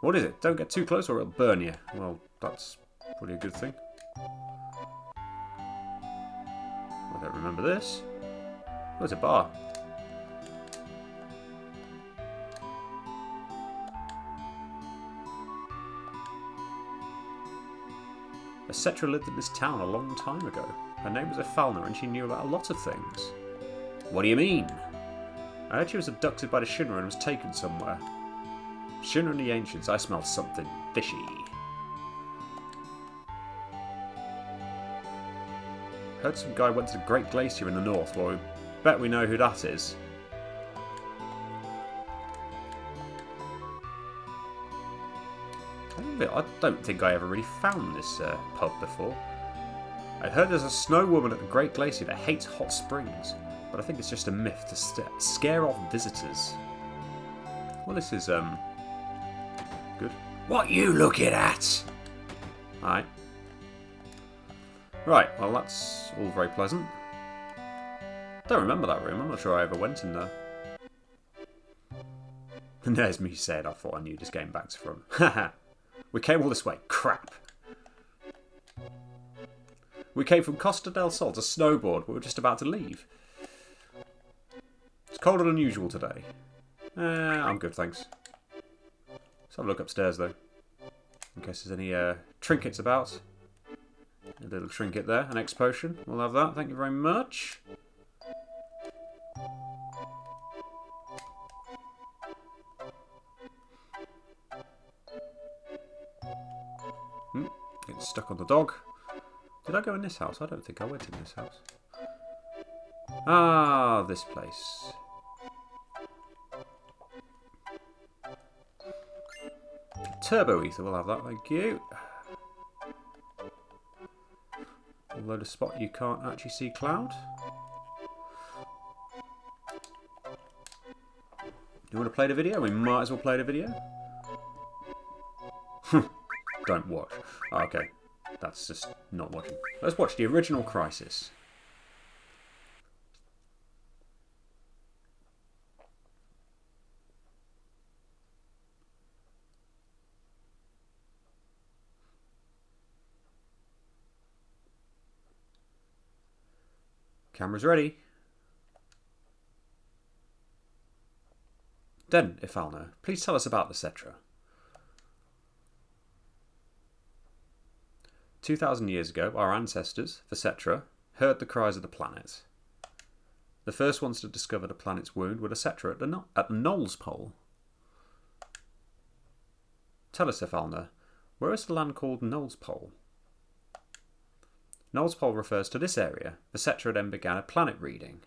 What is it? Don't get too close or it'll burn you. Well, that's probably a good thing. I don't remember this. Oh, it's a bar. A Cetra lived in this town a long time ago. Her name was Efalna and she knew about a lot of things. What do you mean? I heard she was abducted by the Shinra and was taken somewhere. Shinra and the Ancients, I smell something fishy. Heard some guy went to the Great Glacier in the north. Well, we bet we know who that is. I don't think I ever really found this pub before. I heard there's a snow woman at the Great Glacier that hates hot springs, but I think it's just a myth to scare off visitors. Well, this is, good. What you looking at? Alright. Right, well that's all very pleasant. Don't remember that room, I'm not sure I ever went in there. And there's me saying I thought I knew this game back from. Haha. We came all this way. Crap. We came from Costa del Sol to snowboard, but we're just about to leave. It's colder than usual today. I'm good, thanks. Let's have a look upstairs, though. In case there's any trinkets about. A little trinket there, an X potion. We'll have that, thank you very much. Getting stuck on the dog. Did I go in this house? I don't think I went in this house. Ah, this place. Turbo ether, we'll have that, thank you. Although the spot you can't actually see Cloud. You want to play the video? We might as well play the video. Don't watch. Oh, okay. That's just not watching. Let's watch the original Crisis. Camera's ready. Then, Efalna, please tell us about the Cetra. 2,000 years ago, our ancestors, the Cetra, heard the cries of the planet. The first ones to discover the planet's wound were the Cetra at the Knowles Pole. Tell us, Efalna, where is the land called Knowles Pole? Knowles Pole refers to this area. The Cetra then began a planet reading.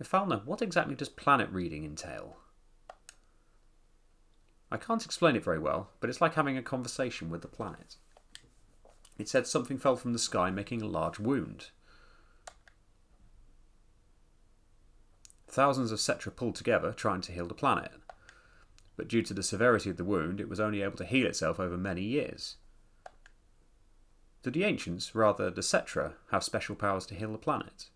Efalna, what exactly does planet reading entail? I can't explain it very well, but it's like having a conversation with the planet. It said something fell from the sky, making a large wound. Thousands of Cetra pulled together, trying to heal the planet. But due to the severity of the wound, it was only able to heal itself over many years. Did the Ancients, rather the Cetra, have special powers to heal the planet?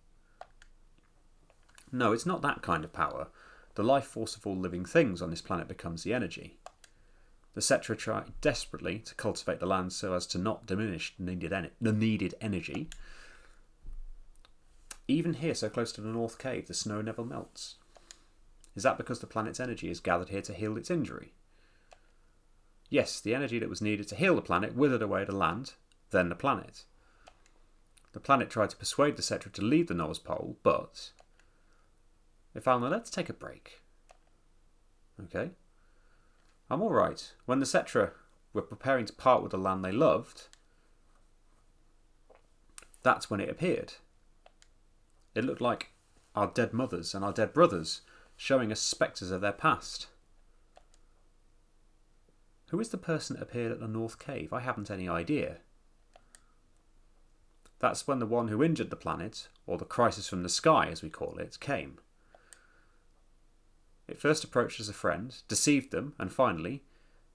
No, it's not that kind of power. The life force of all living things on this planet becomes the energy. The Cetra try desperately to cultivate the land so as to not diminish the needed energy. Even here, so close to the North Cave, the snow never melts. Is that because the planet's energy is gathered here to heal its injury? Yes, the energy that was needed to heal the planet withered away the land, then the planet. The planet tried to persuade the Cetra to leave the North Pole, but... Efalna, let's take a break. Okay. I'm alright. When the Cetra were preparing to part with the land they loved, that's when it appeared. It looked like our dead mothers and our dead brothers, showing us spectres of their past. Who is the person that appeared at the North Cave? I haven't any idea. That's when the one who injured the planet, or the crisis from the sky as we call it, came. It first approached as a friend, deceived them, and finally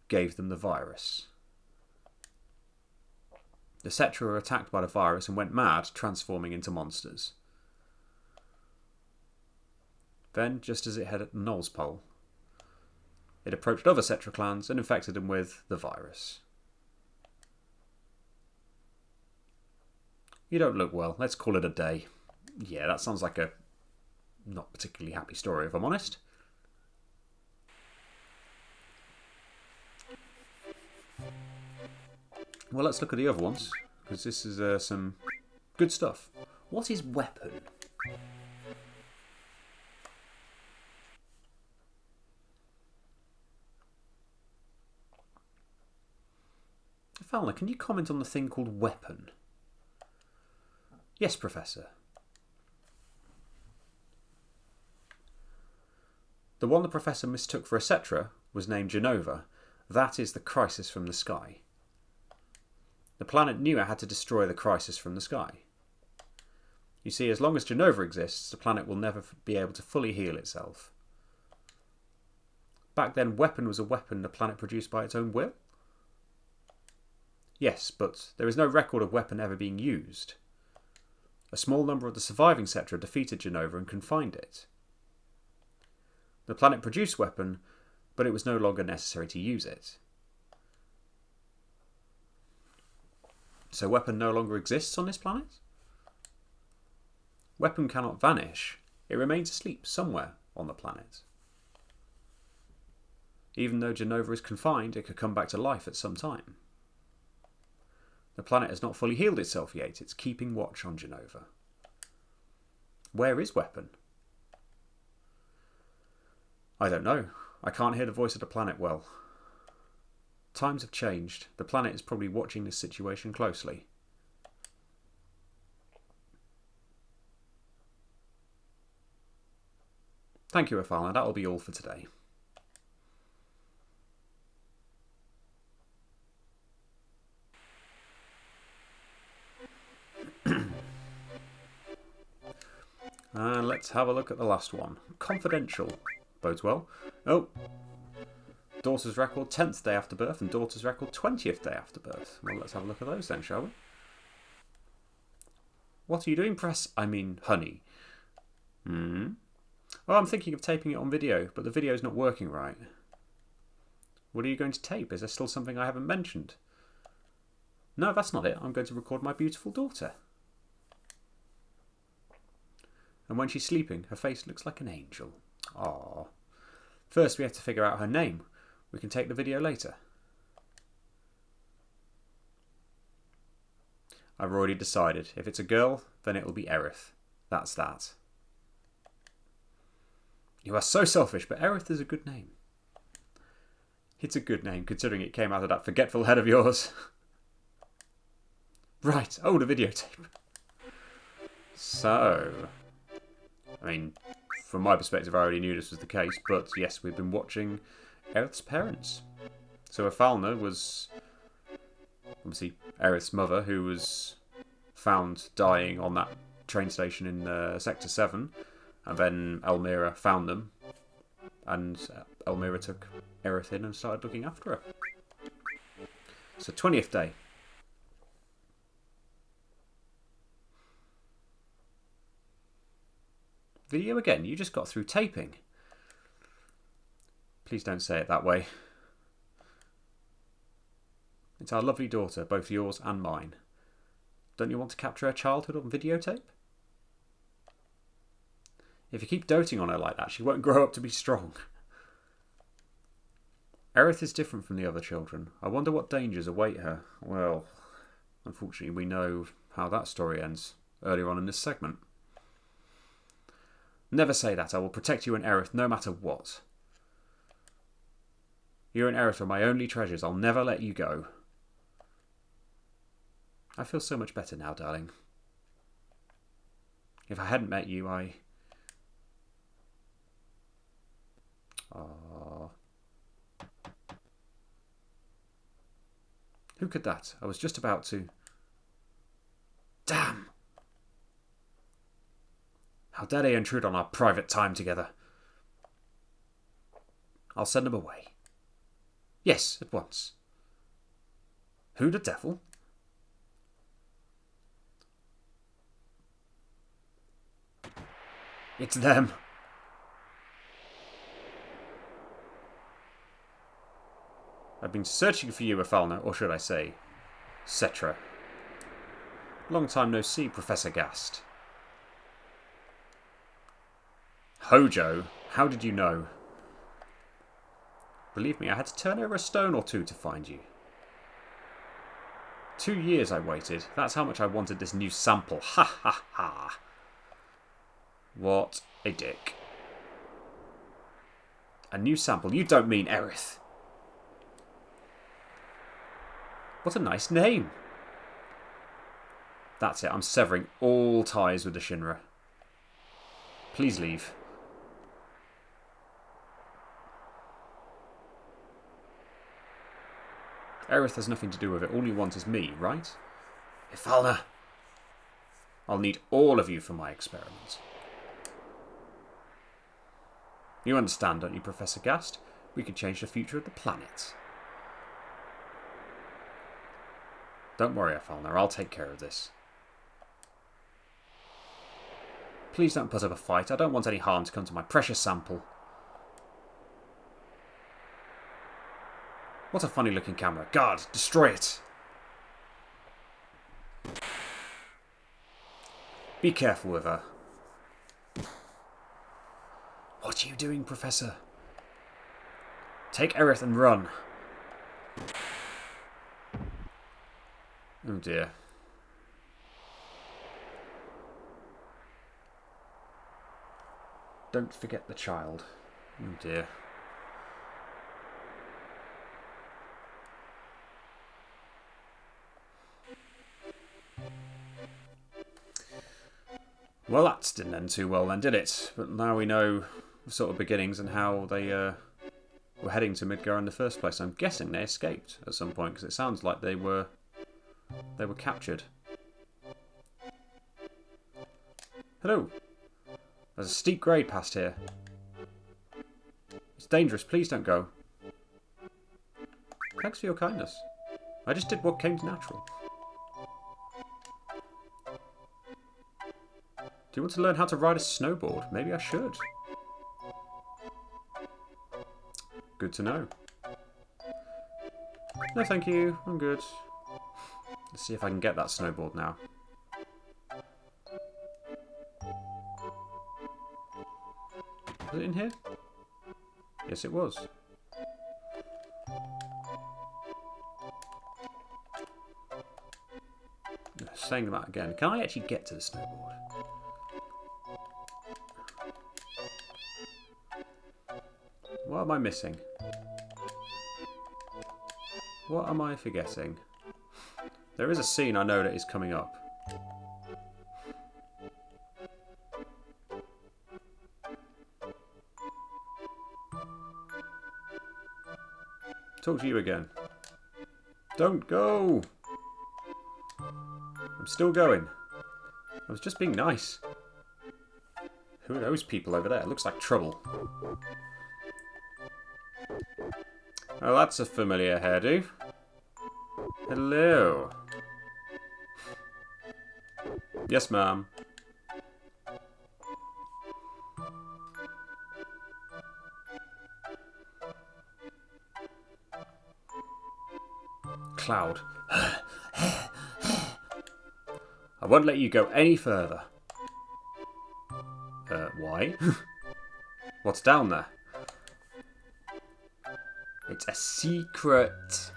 gave them the virus. The Cetra were attacked by the virus and went mad, transforming into monsters. Then, just as it had at the Knowles Pole, it approached other Cetra clans and infected them with the virus. You don't look well. Let's call it a day. Yeah, that sounds like a not particularly happy story, if I'm honest. Well, let's look at the other ones, because this is some good stuff. What is weapon? Fowler, can you comment on the thing called weapon? Yes, Professor. The one the Professor mistook for a Cetra was named Jenova. That is the crisis from the sky. The planet knew it had to destroy the crisis from the sky. You see, as long as Jenova exists, the planet will never be able to fully heal itself. Back then, weapon was a weapon the planet produced by its own will? Yes, but there is no record of weapon ever being used. A small number of the surviving Cetra defeated Jenova and confined it. The planet produced weapon, but it was no longer necessary to use it. So weapon no longer exists on this planet? Weapon cannot vanish. It remains asleep somewhere on the planet. Even though Jenova is confined, it could come back to life at some time. The planet has not fully healed itself yet. It's keeping watch on Jenova. Where is weapon? I don't know. I can't hear the voice of the planet well. Times have changed. The planet is probably watching this situation closely. Thank you, Afala. That'll be all for today. And let's have a look at the last one. Confidential. Bodes well. Oh. Daughter's record 10th day after birth and daughter's record 20th day after birth. Well, let's have a look at those then, shall we? What are you doing, honey? Oh, I'm thinking of taping it on video, but the video's not working right. What are you going to tape? Is there still something I haven't mentioned? No, that's not it. I'm going to record my beautiful daughter. And when she's sleeping, her face looks like an angel. Aww. First, we have to figure out her name. We can take the video later. I've already decided. If it's a girl, then it will be Aerith. That's that. You are so selfish, but Aerith is a good name. It's a good name, considering it came out of that forgetful head of yours. Right. Oh, the videotape. So, I mean, from my perspective, I already knew this was the case, but yes, we've been watching Aerith's parents. So Afalna was obviously Aerith's mother, who was found dying on that train station in Sector 7, and then Elmira found them, and Elmira took Aerith in and started looking after her. So 20th day. Video again, you just got through taping. Please don't say it that way. It's our lovely daughter, both yours and mine. Don't you want to capture her childhood on videotape? If you keep doting on her like that, she won't grow up to be strong. Aerith is different from the other children. I wonder what dangers await her. Well, unfortunately we know how that story ends earlier on in this segment. Never say that. I will protect you and Aerith no matter what. You and Aerith are my only treasures. I'll never let you go. I feel so much better now, darling. If I hadn't met you, Aww. Who could that? I was just about to... Damn! How dare they intrude on our private time together? I'll send them away. Yes, at once. Who the devil? It's them. I've been searching for you, Afalna, or should I say, Cetra. Long time no see, Professor Gast. Hojo, how did you know? Believe me, I had to turn over a stone or two to find you. 2 years I waited. That's how much I wanted this new sample. Ha ha ha. What a dick. A new sample? You don't mean Aerith. What a nice name. That's it. I'm severing all ties with the Shinra. Please leave. Aerith has nothing to do with it. All you want is me, right? Ifalna. I'll need all of you for my experiments. You understand, don't you, Professor Gast? We could change the future of the planet. Don't worry, Ifalna. I'll take care of this. Please don't put up a fight. I don't want any harm to come to my precious sample. What a funny looking camera. Guard, destroy it. Be careful with her. What are you doing, Professor? Take Aerith and run. Oh dear. Don't forget the child. Oh dear. Well, that didn't end too well then, did it? But now we know the sort of beginnings and how they were heading to Midgar in the first place. I'm guessing they escaped at some point, because it sounds like they were captured. Hello. There's a steep grade past here. It's dangerous. Please don't go. Thanks for your kindness. I just did what came natural. Do you want to learn how to ride a snowboard? Maybe I should. Good to know. No, thank you. I'm good. Let's see if I can get that snowboard now. Was it in here? Yes, it was. Saying that again. Can I actually get to the snowboard? What am I missing? What am I forgetting? There is a scene I know that is coming up. Talk to you again. Don't go! I'm still going. I was just being nice. Who are those people over there? It looks like trouble. Oh, that's a familiar hairdo. Hello. Yes, ma'am. Cloud. I won't let you go any further. Why? What's down there? It's a secret.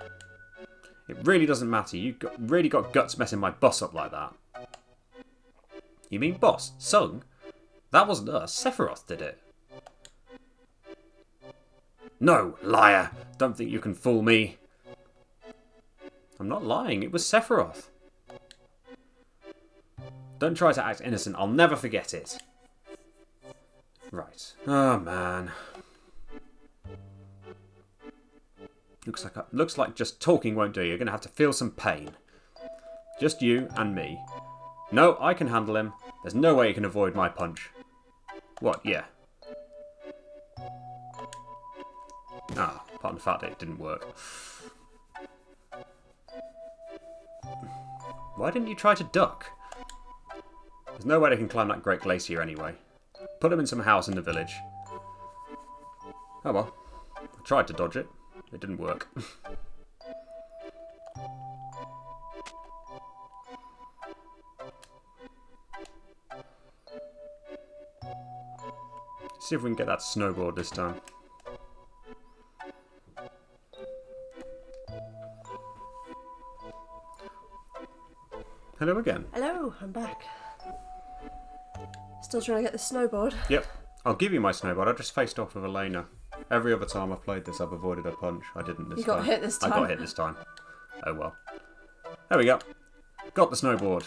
It really doesn't matter. You've really got guts messing my boss up like that. You mean boss? Sung? That wasn't us. Sephiroth did it. No, liar. Don't think you can fool me. I'm not lying. It was Sephiroth. Don't try to act innocent. I'll never forget it. Right. Oh, man. Looks like just talking won't do. You're going to have to feel some pain. Just you and me. No, I can handle him. There's no way he can avoid my punch. What? Yeah. Ah, apart from the fact that it didn't work. Why didn't you try to duck? There's no way they can climb that Great Glacier anyway. Put them in some house in the village. Oh well. I tried to dodge it. It didn't work. See if we can get that snowboard this time. Hello again. Hello, I'm back. Still trying to get the snowboard. Yep. I'll give you my snowboard. I just faced off with Elena. Every other time I've played this, I've avoided a punch. I didn't this time. You got hit this time. I got hit this time. Oh well. There we go. Got the snowboard.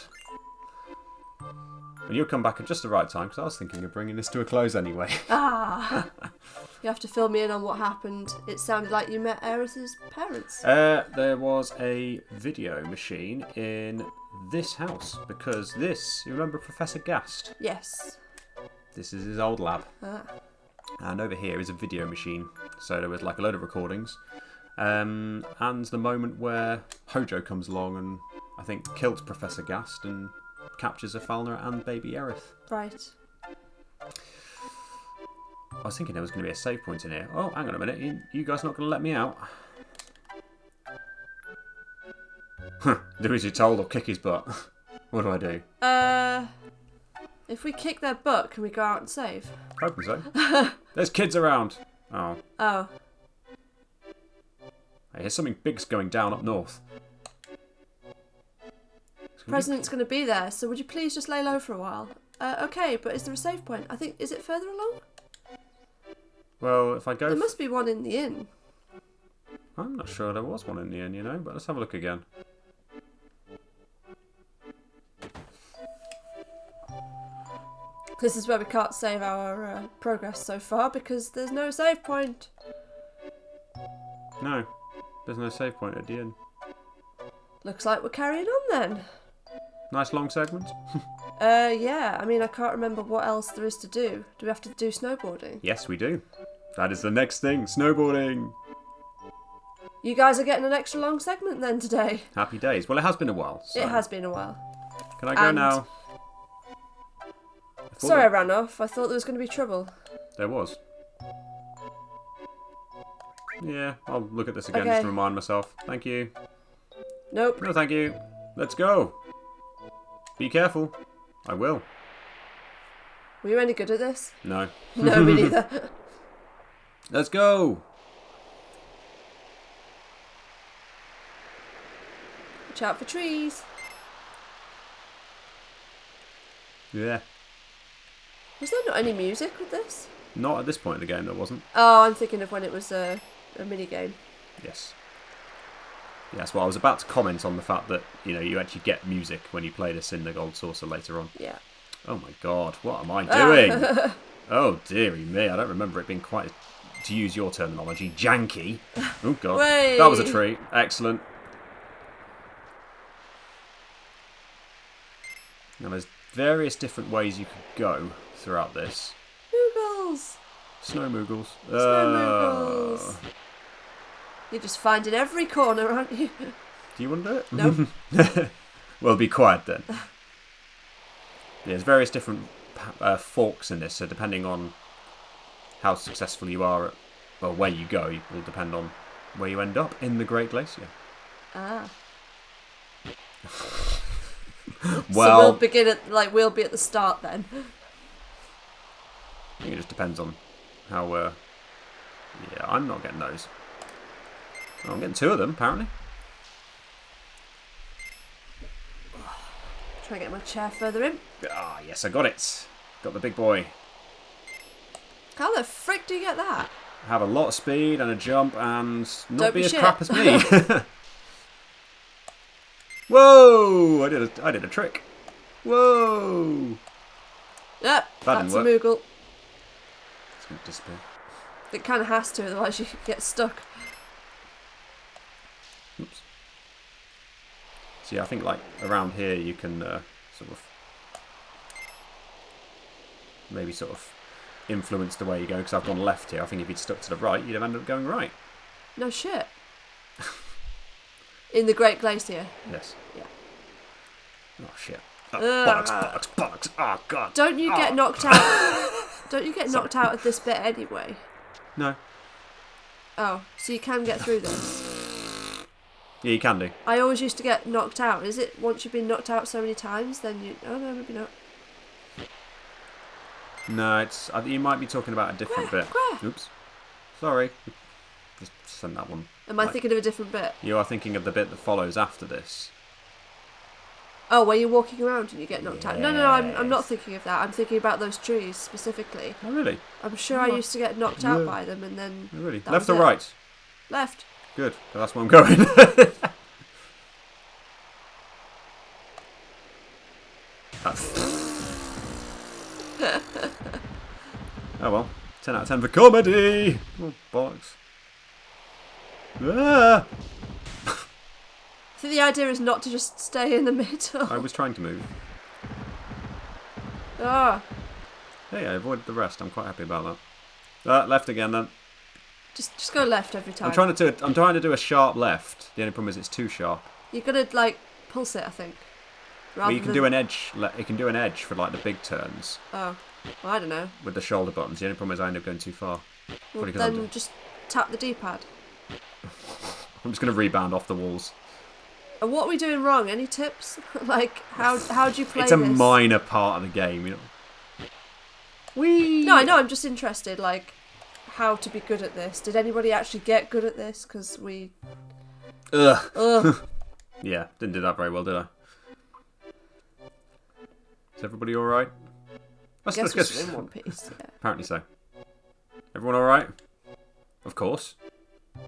And you'll come back at just the right time, because I was thinking of bringing this to a close anyway. Ah! You have to fill me in on what happened. It sounded like you met Aerith's parents. There was a video machine in this house, because this, you remember Professor Gast? Yes. This is his old lab. Ah. And over here is a video machine. So there was like a load of recordings. And the moment where Hojo comes along and I think kills Professor Gast and captures a Falner and baby Aerith. Right. I was thinking there was going to be a save point in here. Oh, hang on a minute. You guys not going to let me out? Do as you're told or kick his butt. What do I do? If we kick their butt, can we go out and save? Hoping so. There's kids around. Oh. Oh. I hear something big's going down up north. The president's going to be there, so would you please just lay low for a while? Okay, but is there a save point? I think, is it further along? Well, if I go... There must be one in the inn. I'm not sure there was one in the inn, you know, but let's have a look again. This is where we can't save our progress so far, because there's no save point. No, there's no save point at the inn. Looks like we're carrying on then. Nice long segment. Yeah, I mean, I can't remember what else there is to do. Do we have to do snowboarding? Yes, we do. That is the next thing, snowboarding. You guys are getting an extra long segment then today. Happy days. Well, it has been a while. So. It has been a while. Can I go now? Sorry I ran off. I thought there was going to be trouble. There was. Yeah, I'll look at this again Okay. just to remind myself. Thank you. Nope. No, thank you. Let's go. Be careful. I will. Were you any good at this? No. No, me neither. Let's go. Watch out for trees. Yeah. Was there not any music with this? Not at this point in the game, there wasn't. Oh, I'm thinking of when it was a mini game. Yes. Yes, well, I was about to comment on the fact that, you know, you actually get music when you play this in the Gold Saucer later on. Yeah. Oh my god, what am I doing? Oh, dearie me, I don't remember it being quite, to use your terminology, janky. Oh god, Way. that was a treat. Excellent. Now, there's various different ways you could go throughout this. Moogles! Snow Moogles. Snow Moogles! You're just finding every corner, aren't you? Do you want to do it? No. Well, be quiet then. There's various different forks in this, so depending on how successful you are at, well, where you go, it will depend on where you end up in the Great Glacier. Ah. Well, so we'll begin at, we'll be at the start then. I think it just depends on how, yeah, I'm not getting those. Oh, I'm getting two of them, apparently. Try to get my chair further in. Ah, yes, I got it. Got the big boy. How the frick do you get that? Have a lot of speed and a jump and not Don't be be as shit. crap as me. Whoa! I did a trick. Whoa! Yep, That that's a didn't Moogle. It's going to disappear. It kind of has to, otherwise you get stuck. Oops. So yeah, I think like around here you can sort of maybe sort of influence the way you go, because I've gone left here. I think if you'd stuck to the right, you'd have ended up going right. No shit. In the Great Glacier. Yes. Yeah. Oh shit. Oh, bollocks. Oh god. Don't you get knocked out? Don't you get knocked out at this bit anyway? No. Oh, so you can get through this. Yeah, you can do. I always used to get knocked out. Is it once you've been knocked out so many times, then you... Oh no, maybe not. No, it's. You might be talking about a different bit. Oops. Sorry. Just send that one. Am I thinking of a different bit? You are thinking of the bit that follows after this. Oh, where you're walking around and you get knocked out. No, Yes. I'm not thinking of that. I'm thinking about those trees specifically. Oh, really? I'm sure I used to get knocked out by them and then... Oh, really? that Left was or it. right? Left. Good. That's where I'm going. Oh well. 10 out of 10 for comedy! Oh, bollocks. Ah! I think the idea is not to just stay in the middle. I was trying to move. Ah, Hey, I avoided the rest. I'm quite happy about that. Left again then. just go left every time. I'm trying to do a sharp left. The only problem is it's too sharp. You're gonna like pulse it, I think. Well, you can do an edge. You can do an edge for like the big turns Oh, well, I don't know. with the shoulder buttons. The only problem is I end up going too far. Well, Probably 'cause I'm then just tap the D-pad. just going to rebound off the walls. And what are we doing wrong? Any tips? Like how do you play It's a this? minor part of the game, you know. Whee! No, I know. I'm just interested, like how to be good at this. Did anybody actually get good at this? Because we. Ugh. Ugh. Yeah, didn't do that very well, did I? Is everybody all right? I guess we're still in one piece. Yeah. Apparently so. Everyone all right? Of course.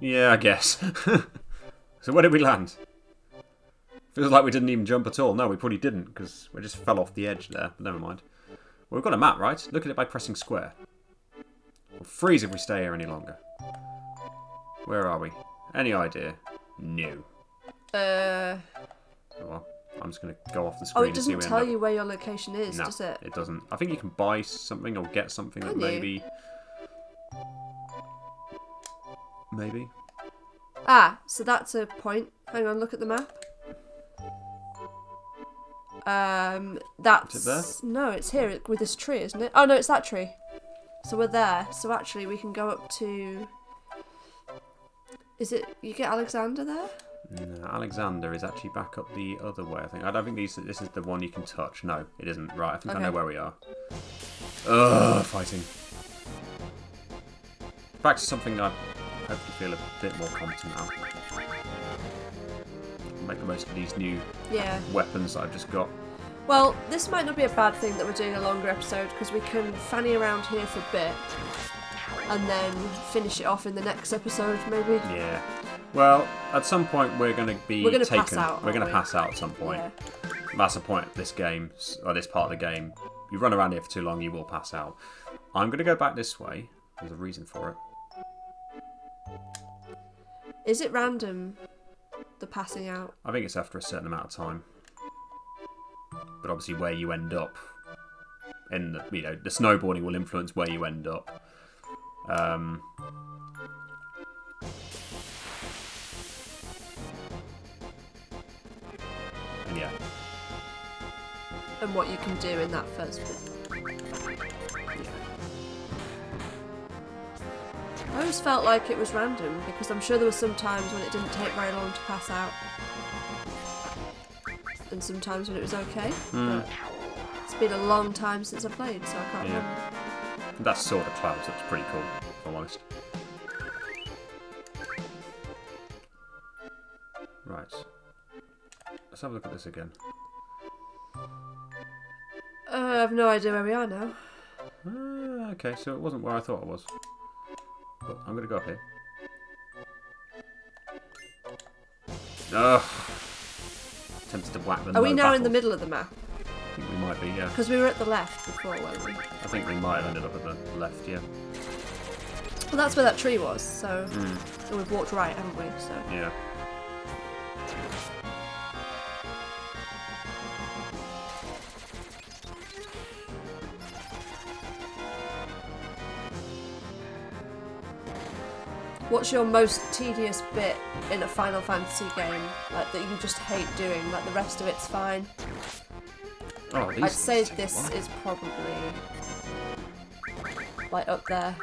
Yeah, I guess. So where did we land? Feels like we didn't even jump at all. No, we probably didn't because we just fell off the edge there. But never mind. Well, we've got a map, right? Look at it by pressing square. We'll freeze if we stay here any longer. Where are we? Any idea? No. Oh, well, I'm just going to go off the screen Oh, it and see doesn't where tell you where your location is, No, does it? it doesn't. I think you can buy something or get something that Can you? maybe. Ah, so that's a point. Hang on, look at the map. That's... Is it there? No, it's here with this tree, isn't it? Oh, no, it's that tree. So we're there. So actually we can go up to... Is it... You get Alexander there? No, Alexander is actually back up the other way, I think. I don't think this is the one you can touch. No, it isn't. Right, I think I know where we are. Ugh, fighting. Back to something I hopefully feel a bit more competent at. Make the most of these new weapons that I've just got. Well, this might not be a bad thing that we're doing a longer episode because we can fanny around here for a bit and then finish it off in the next episode, maybe. Yeah. Well, at some point we're going to be We're gonna taken. pass out, We're going to aren't we? pass out at some point. Yeah. That's the point of this game, or this part of the game. You run around here for too long, you will pass out. I'm going to go back this way. There's a reason for it. Is it random, the passing out? I think it's after a certain amount of time. But obviously where you end up in the, the snowboarding will influence where you end up. And yeah. And what you can do in that first bit. I always felt like it was random because I'm sure there were some times when it didn't take very long to pass out. And sometimes when it was okay. But it's been a long time since I played, so I can't remember. That sort of clouds looks pretty cool, if I'm honest. Right. Let's have a look at this again. I have no idea where we are now. Okay, so it wasn't where I thought it was. But I'm going to go up here. Ugh. Tempted to whack them. Are we now in the middle of the map? I think we might be, yeah. Because we were at the left before, weren't we? I think we might have ended up at the left, yeah. Well, that's where that tree was, so... And we've walked right, haven't we? So. Yeah. What's your most tedious bit in a Final Fantasy game, like that you just hate doing? Like the rest of it's fine. Oh, I'd say this is probably like up there.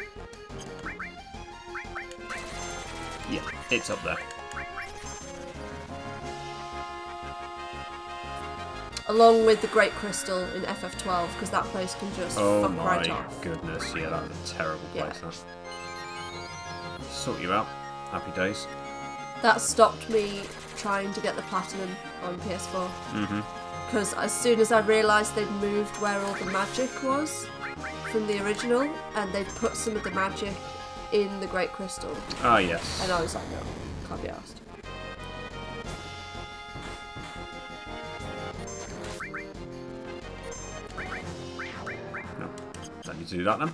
Yeah, it's up there. Along with the Great Crystal in FF12, because that place can just fuck right off. Oh my goodness, yeah, that's a terrible place. Yeah. That. Sort you out. Happy days. That stopped me trying to get the platinum on PS4. because as soon as I realised they'd moved where all the magic was from the original, and they'd put some of the magic in the Great Crystal. Ah, yes. And I was like, no, can't be asked. No, don't need to do that then.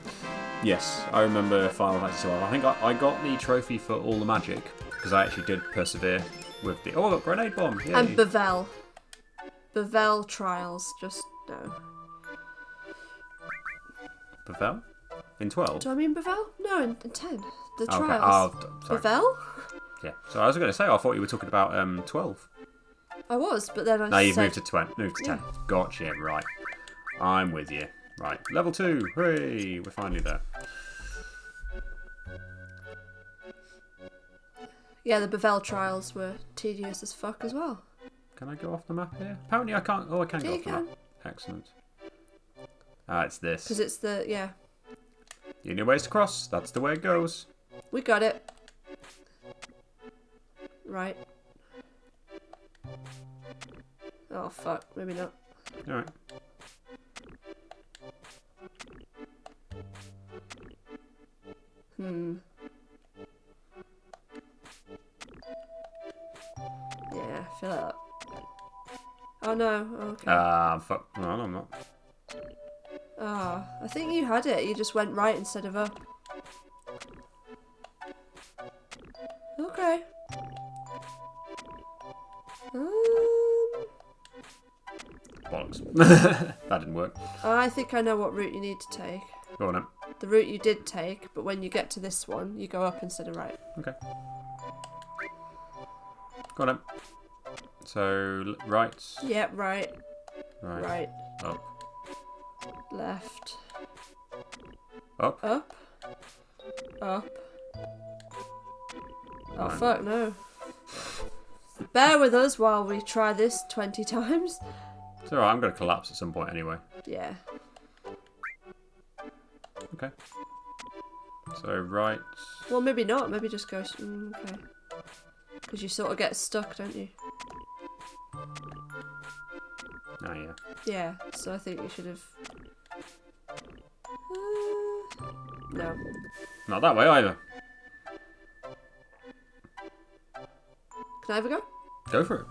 Yes, I remember Final Fantasy VII. I think I got the trophy for all the magic, because I actually did persevere with the... Oh, look, grenade bomb! Yay. And Bevel. Bevel trials, just no. Bevel? In 12? Do I mean Bevel? No, in 10. The Oh, okay. trials. Oh, sorry. Bevel? Yeah. So I was going to say, I thought you were talking about 12. I was, but then I No, you've said... moved to 20. Moved to 10. Yeah. Gotcha, right. I'm with you. Right. Level 2. Hooray! We're finally there. Yeah, the Bevel trials were tedious as fuck as well. Can I go off the map here? Apparently I can't. Oh, I can Yeah, go you off the can. map. Excellent. Ah, it's this. Because it's the... Yeah. You know ways to cross. That's the way it goes. We got it. Right. Oh, fuck. Maybe not. Alright. Yeah, fill it up. Oh, no. Oh, okay. Fuck. No, I'm not. Oh, I think you had it. You just went right instead of up. Okay. Bollocks. That didn't work. I think I know what route you need to take. Go on then. The route you did take, but when you get to this one, you go up instead of right. Okay. Go on then. So, right. Yep, right. Right. Right. Up. Left. Up. Up. Up. Oh, Right. fuck, no. Bear with us while we try this 20 times. It's alright, I'm going to collapse at some point anyway. Yeah. Okay. So, right. Well, maybe not. Maybe just go... okay. Because you sort of get stuck, don't you? Ah, yeah. Yeah, so I think you should have... no. Not that way either. Can I have a go? Go for it.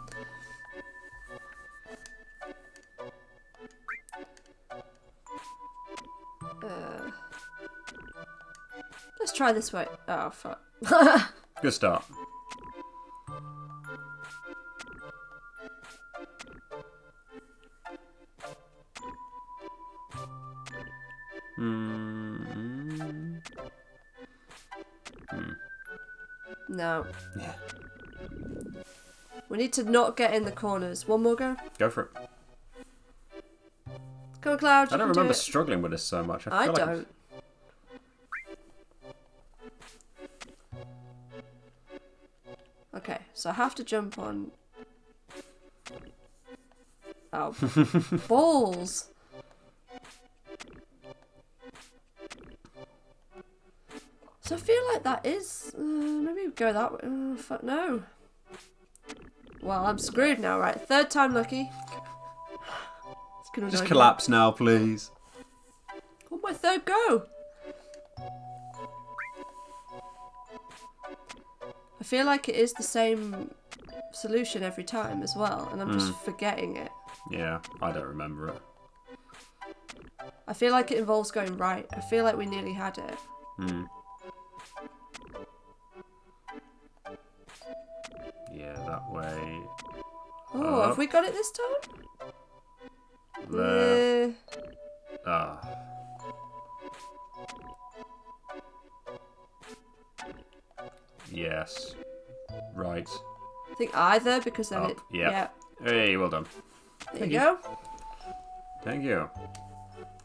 Let's try this way. Oh, fuck. Good start. No. Yeah. We need to not get in the corners. One more go. Go for it. Go on, Cloud. I don't remember struggling with this so much. I feel like don't. Okay, so I have to jump on... Oh. Balls! So I feel like that is... maybe go that way. Oh, fuck no. Well, I'm screwed now, right? Third time lucky. It's gonna Just annoy me. collapse now, please. On my third go. I feel like it is the same solution every time as well, and I'm just forgetting it. Yeah, I don't remember it. I feel like it involves going right. I feel like we nearly had it. Yeah, that way. Oh, Up. have we got it this time? Left. Ah. Yes. Right. I think either, because then Up. it... Yep. Yeah. Hey, well done. There you go. Thank you.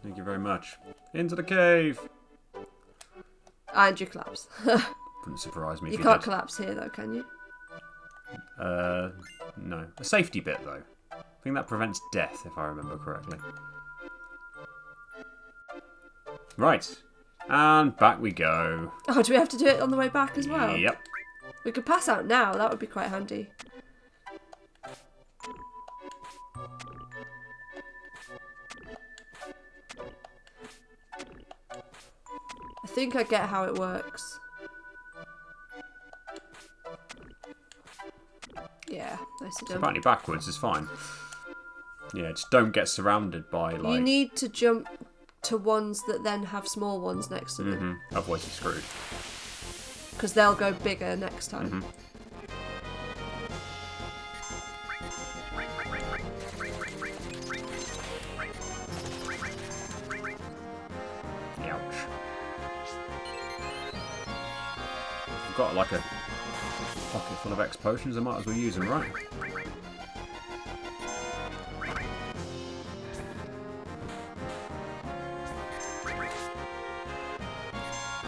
Thank you very much. Into the cave. And you collapse. Wouldn't surprise me You if can't did. collapse here though, can you? No. A safety bit, though. I think that prevents death, if I remember correctly. Right. And back we go. Oh, do we have to do it on the way back as well? Yep. We could pass out now. That would be quite handy. think I get how it works. Yeah, nicely done. Apparently backwards is fine. Yeah, just don't get surrounded by, like... You need to jump to ones that then have small ones next to them. Otherwise you're screwed. Because they'll go bigger next time. Ouch. I've got like a pocket full of X potions, I might as well use them, right?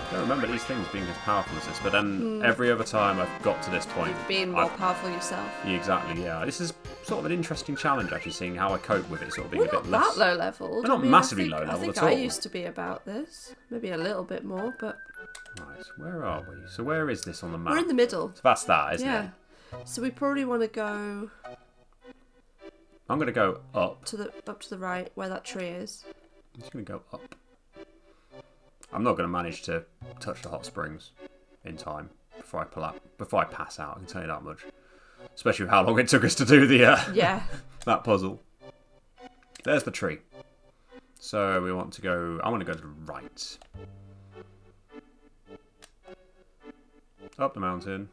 I don't remember these things being as powerful as this, but then every other time I've got to this point... Being more powerful yourself. Yeah, exactly, yeah. This is sort of an interesting challenge, actually, seeing how I cope with it, sort of being We're a bit not less... that low level. We're not massively low level I think at all. I used to be about this. Maybe a little bit more, but... Right, where are we? So where is this on the map? We're in the middle. So that's that, isn't it? Yeah. So we probably want to go... I'm going to go up. Up to the right, where that tree is. I'm just going to go up. I'm not going to manage to touch the hot springs in time before I pass out. I can tell you that much. Especially with how long it took us to do the that puzzle. There's the tree. So we want to go. I want to go to the right. Up the mountain.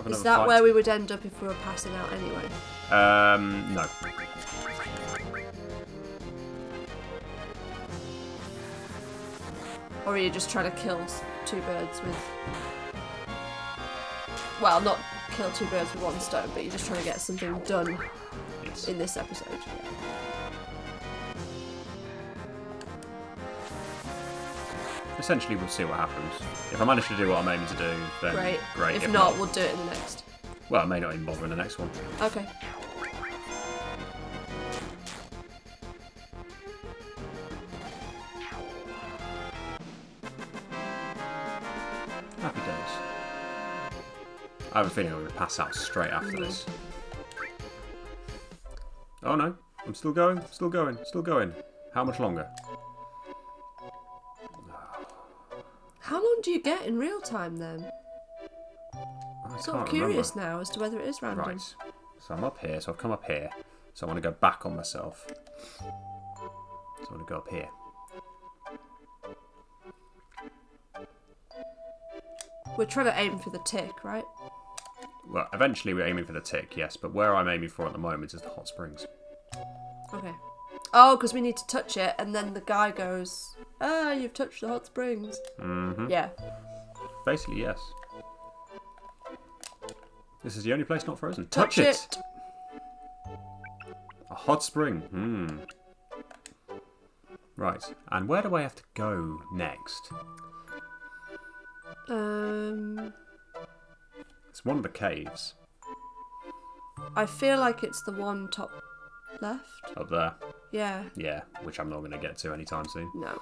Is that where we would end up if we were passing out anyway? No. Or are you just trying to kill two birds with... Well, not kill two birds with one stone, but you're just trying to get something done in this episode. Essentially, we'll see what happens. If I manage to do what I'm aiming to do, then great. If not, we'll do it in the next. Well, I may not even bother in the next one. Okay. Happy days. I have a feeling I'm going to pass out straight after this. Oh no, I'm still going, still going, still going. How much longer? How long do you get in real time then? I'm sort of curious now as to whether it is random. Right, so I'm up here, so I've come up here. So I want to go back on myself. So I want to go up here. We're trying to aim for the tick, right? Well, eventually we're aiming for the tick, yes, but where I'm aiming for at the moment is the hot springs. Okay. Oh, because we need to touch it, and then the guy goes, "Ah, you've touched the hot springs." Mm-hmm. Yeah. Basically, yes. This is the only place not frozen. Touch it! A hot spring. Right, and where do I have to go next? It's one of the caves. I feel like it's the one top left. Up there? Yeah. Yeah, which I'm not going to get to anytime soon. No.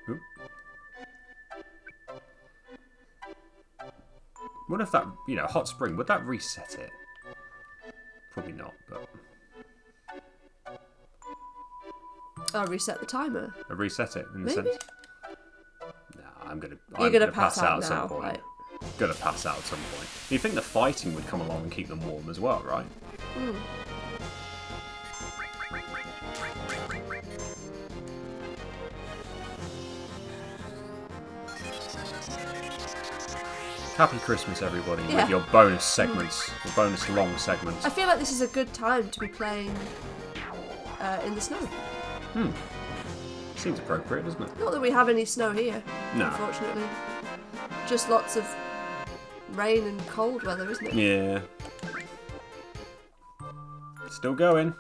Oop. What if that, hot spring, would that reset it? Probably not, but... I'll reset the timer. I'll reset it, in the Maybe? sense... Nah, I'm gonna pass out at some point. Right? Gonna pass out at some point. You think the fighting would come along and keep them warm as well, right? Happy Christmas, everybody, with your bonus segments, your bonus long segments. I feel like this is a good time to be playing in the snow. Seems appropriate, doesn't it? Not that we have any snow here, No. unfortunately. Just lots of rain and cold weather, isn't it? Yeah. Still going.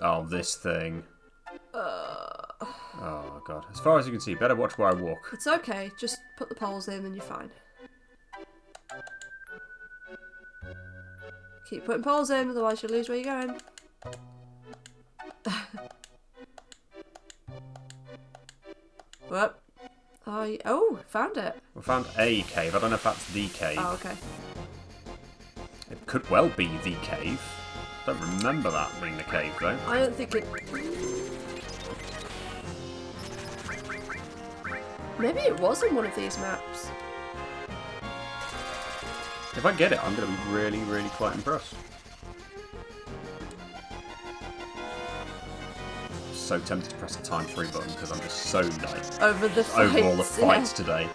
Oh, this thing. Oh, God. As far as you can see, better watch where I walk. It's okay, just put the poles in and you're fine. Keep putting poles in, otherwise you'll lose where you're going. Whoop. Oh, found it. We found a cave. I don't know if that's the cave. Oh, okay. It could well be the cave. Don't remember that being the cave, though. I don't think it... Maybe it was on one of these maps. If I get it, I'm going to be really, really quite impressed. So tempted to press the time 3 button because I'm just so like over all the fights today.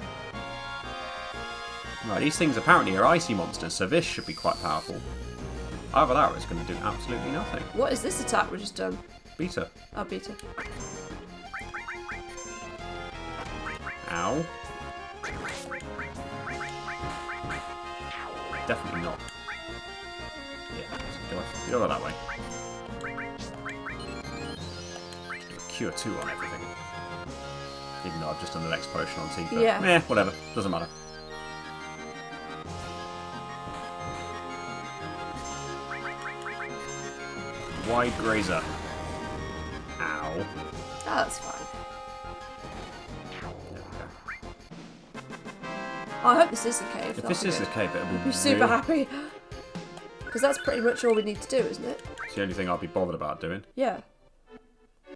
Right, these things apparently are icy monsters, so this should be quite powerful. Either that or it's going to do absolutely nothing. What is this attack we just done? Beta. Oh, beta. Ow. Definitely not. Yeah, go that way. Cure 2 on everything. Even though I've just done the next potion on Tifa. Yeah. Meh, whatever. Doesn't matter. Wide grazer. Ow. Oh, that's fine. There we go. Oh, I hope this is the cave. If this is the cave, it'll be super happy. Because that's pretty much all we need to do, isn't it? It's the only thing I'll be bothered about doing. Yeah.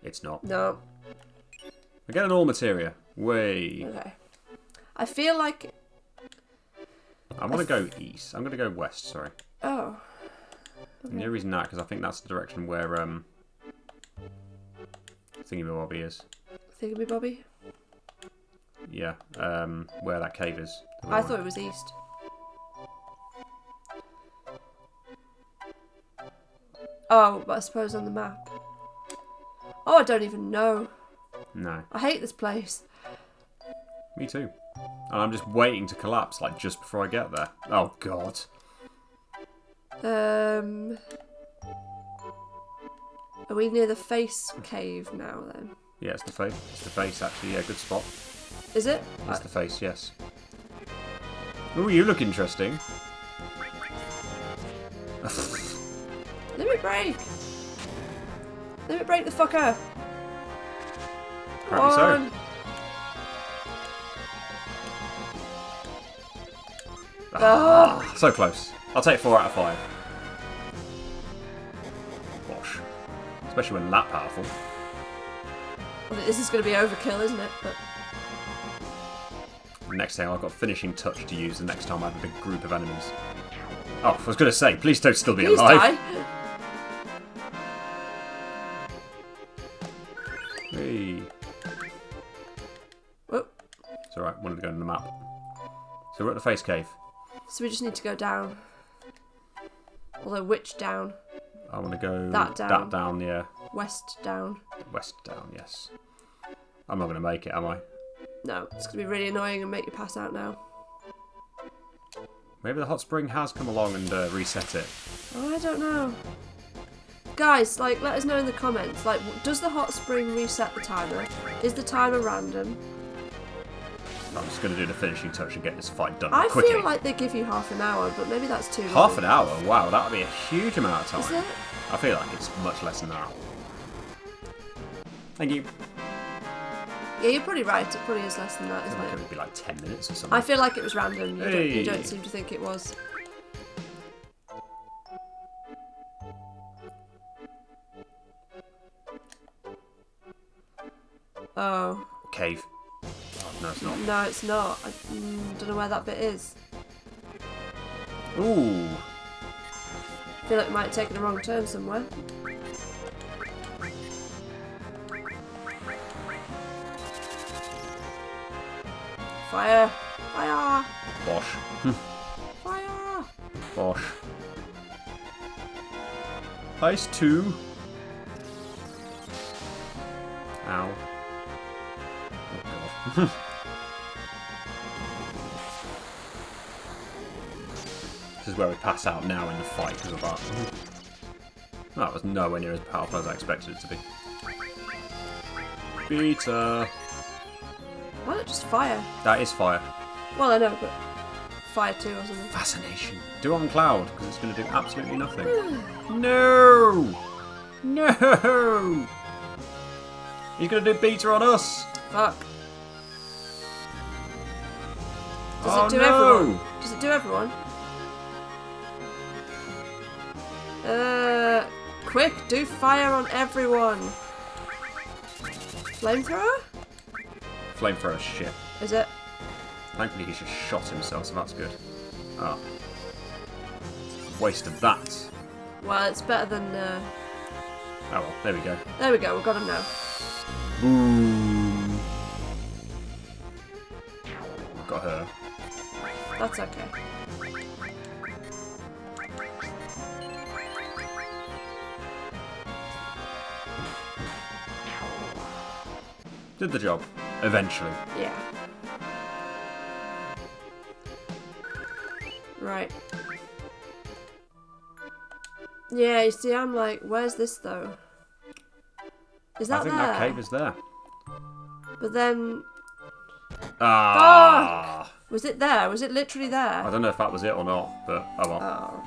It's not. No. We get an all materia. Way. Okay. I feel like... I want to go east. I'm going to go west, sorry. Oh. Okay. And the reason that, because I think that's the direction where Thingy-Bobby is. Thingy-Bobby? Yeah, where that cave is. I thought it was east. Oh, but I suppose on the map. Oh, I don't even know. No. I hate this place. Me too. And I'm just waiting to collapse, like, just before I get there. Oh, God. Are we near the face cave now, then? Yeah, it's the face. It's the face, actually. Yeah, good spot. Is it? It's the face, yes. Ooh, you look interesting. Limit break! Limit break the fucker! Apparently so. Ah, so close. I'll take 4 out of 5. Bosh. Especially when that powerful. I think this is going to be overkill, isn't it? But next thing, I've got finishing touch to use the next time I have a big group of enemies. Oh, I was going to say, please don't still be alive. Die. Hey. Whoop. It's alright, wanted to go on the map. So we're at the face cave. So we just need to go down. Although, which down? I want to go that down. That down, yeah. West down. West down, yes. I'm not going to make it, am I? No, it's going to be really annoying and make you pass out now. Maybe the hot spring has come along and reset it. Oh, I don't know. Guys, like, let us know in the comments. Like, does the hot spring reset the timer? Is the timer random? I'm just going to do the finishing touch and get this fight done I quickly. feel like they give you half an hour, but maybe that's too long. Half an hour? Wow, that would be a huge amount of time. Is it? I feel like it's much less than that. Thank you. Yeah, you're probably right. It probably is less than that, I isn't feel like it? it would be like 10 minutes or something. I feel like it was random. You, Hey. you don't seem to think it was. Oh. Cave. Oh, no, it's not. No, it's not. I don't know where that bit is. Ooh. I feel like we might have taken a wrong turn somewhere. Fire! Fire! Bosh. Fire! Bosh. Ice 2. Ow. Oh, God. This is where we pass out now in the fight because of that. That was nowhere near as powerful as I expected it to be. Beta. Why not just fire? That is fire. Well, I know, but fire too or something. Fascination. Do it on Cloud because it's going to do absolutely nothing. No! No! He's going to do beta on us. Fuck. Does Oh, it do no. everyone? Does it do everyone? Quick, do fire on everyone. Flamethrower? Flamethrower shit. Is it? Thankfully he just shot himself, so that's good. Ah. Waste of that. Well, it's better than... Oh well, there we go. There we go, we've got him now. Boom. Got her. That's okay. Did the job. Eventually. Yeah. Right. Yeah, you see, I'm like, where's this though? Is that I think there? that cave is there. But then... Ah! Fuck! Was it there? Was it literally there? I don't know if that was it or not, but oh well. Oh.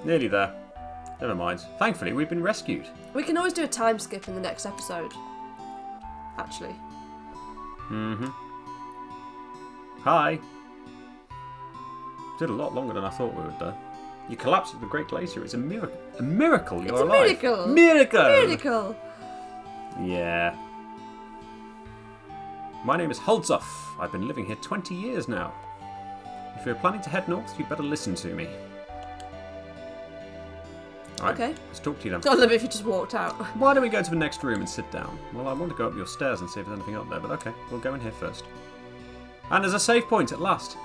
Nearly there. Never mind. Thankfully, we've been rescued. We can always do a time skip in the next episode. Actually. Mm-hmm. Hi. Did a lot longer than I thought we would, though. You collapsed at the Great Glacier. It's a miracle. A miracle you're alive. It's a miracle. Miracle. Miracle. Yeah. My name is Holzoff. I've been living here 20 years now. If you're planning to head north, you'd better listen to me. Alright, Okay. let's talk to you then. I love it if you just walked out. Why don't we go to the next room and sit down? Well, I want to go up your stairs and see if there's anything up there, but okay, we'll go in here first. And there's a save point at last.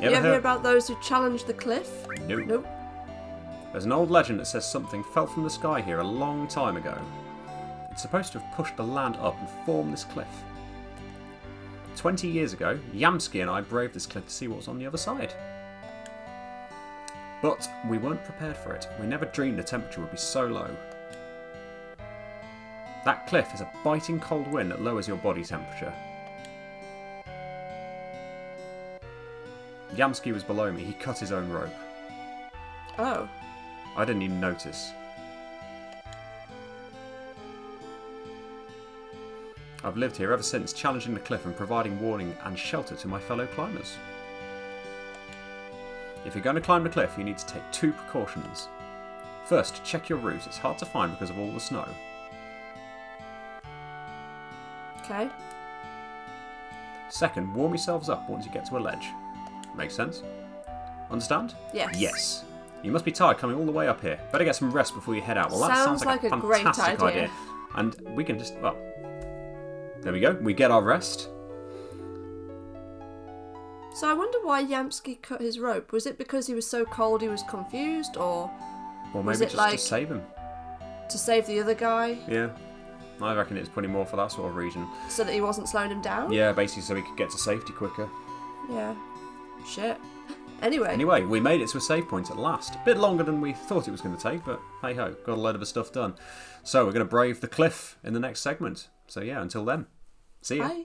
You ever hear about those who challenged the cliff? No. Nope. There's an old legend that says something fell from the sky here a long time ago. It's supposed to have pushed the land up and formed this cliff. 20 years ago, Yamsky and I braved this cliff to see what was on the other side. But we weren't prepared for it. We never dreamed the temperature would be so low. That cliff is a biting cold wind that lowers your body temperature. Yamsky was below me. He cut his own rope. Oh. I didn't even notice. I've lived here ever since, challenging the cliff and providing warning and shelter to my fellow climbers. If you're going to climb the cliff, you need to take 2 precautions. First, check your route. It's hard to find because of all the snow. Okay. Second, warm yourselves up once you get to a ledge. Makes sense? Understand? Yes. Yes. You must be tired coming all the way up here. Better get some rest before you head out. Well, that sounds like a great fantastic idea. And we can just, well, there we go. We get our rest. So I wonder why Yamsky cut his rope. Was it because he was so cold he was confused, or Or maybe was it just like to save him. to save the other guy Yeah. I reckon it's probably more for that sort of reason. so that he wasn't slowing him down? Yeah, basically so he could get to safety quicker. Yeah. Shit. Anyway. Anyway, we made it to a save point at last. A bit longer than we thought it was going to take, but hey ho, got a load of the stuff done. So we're going to brave the cliff in the next segment. So yeah, until then, see ya. Bye.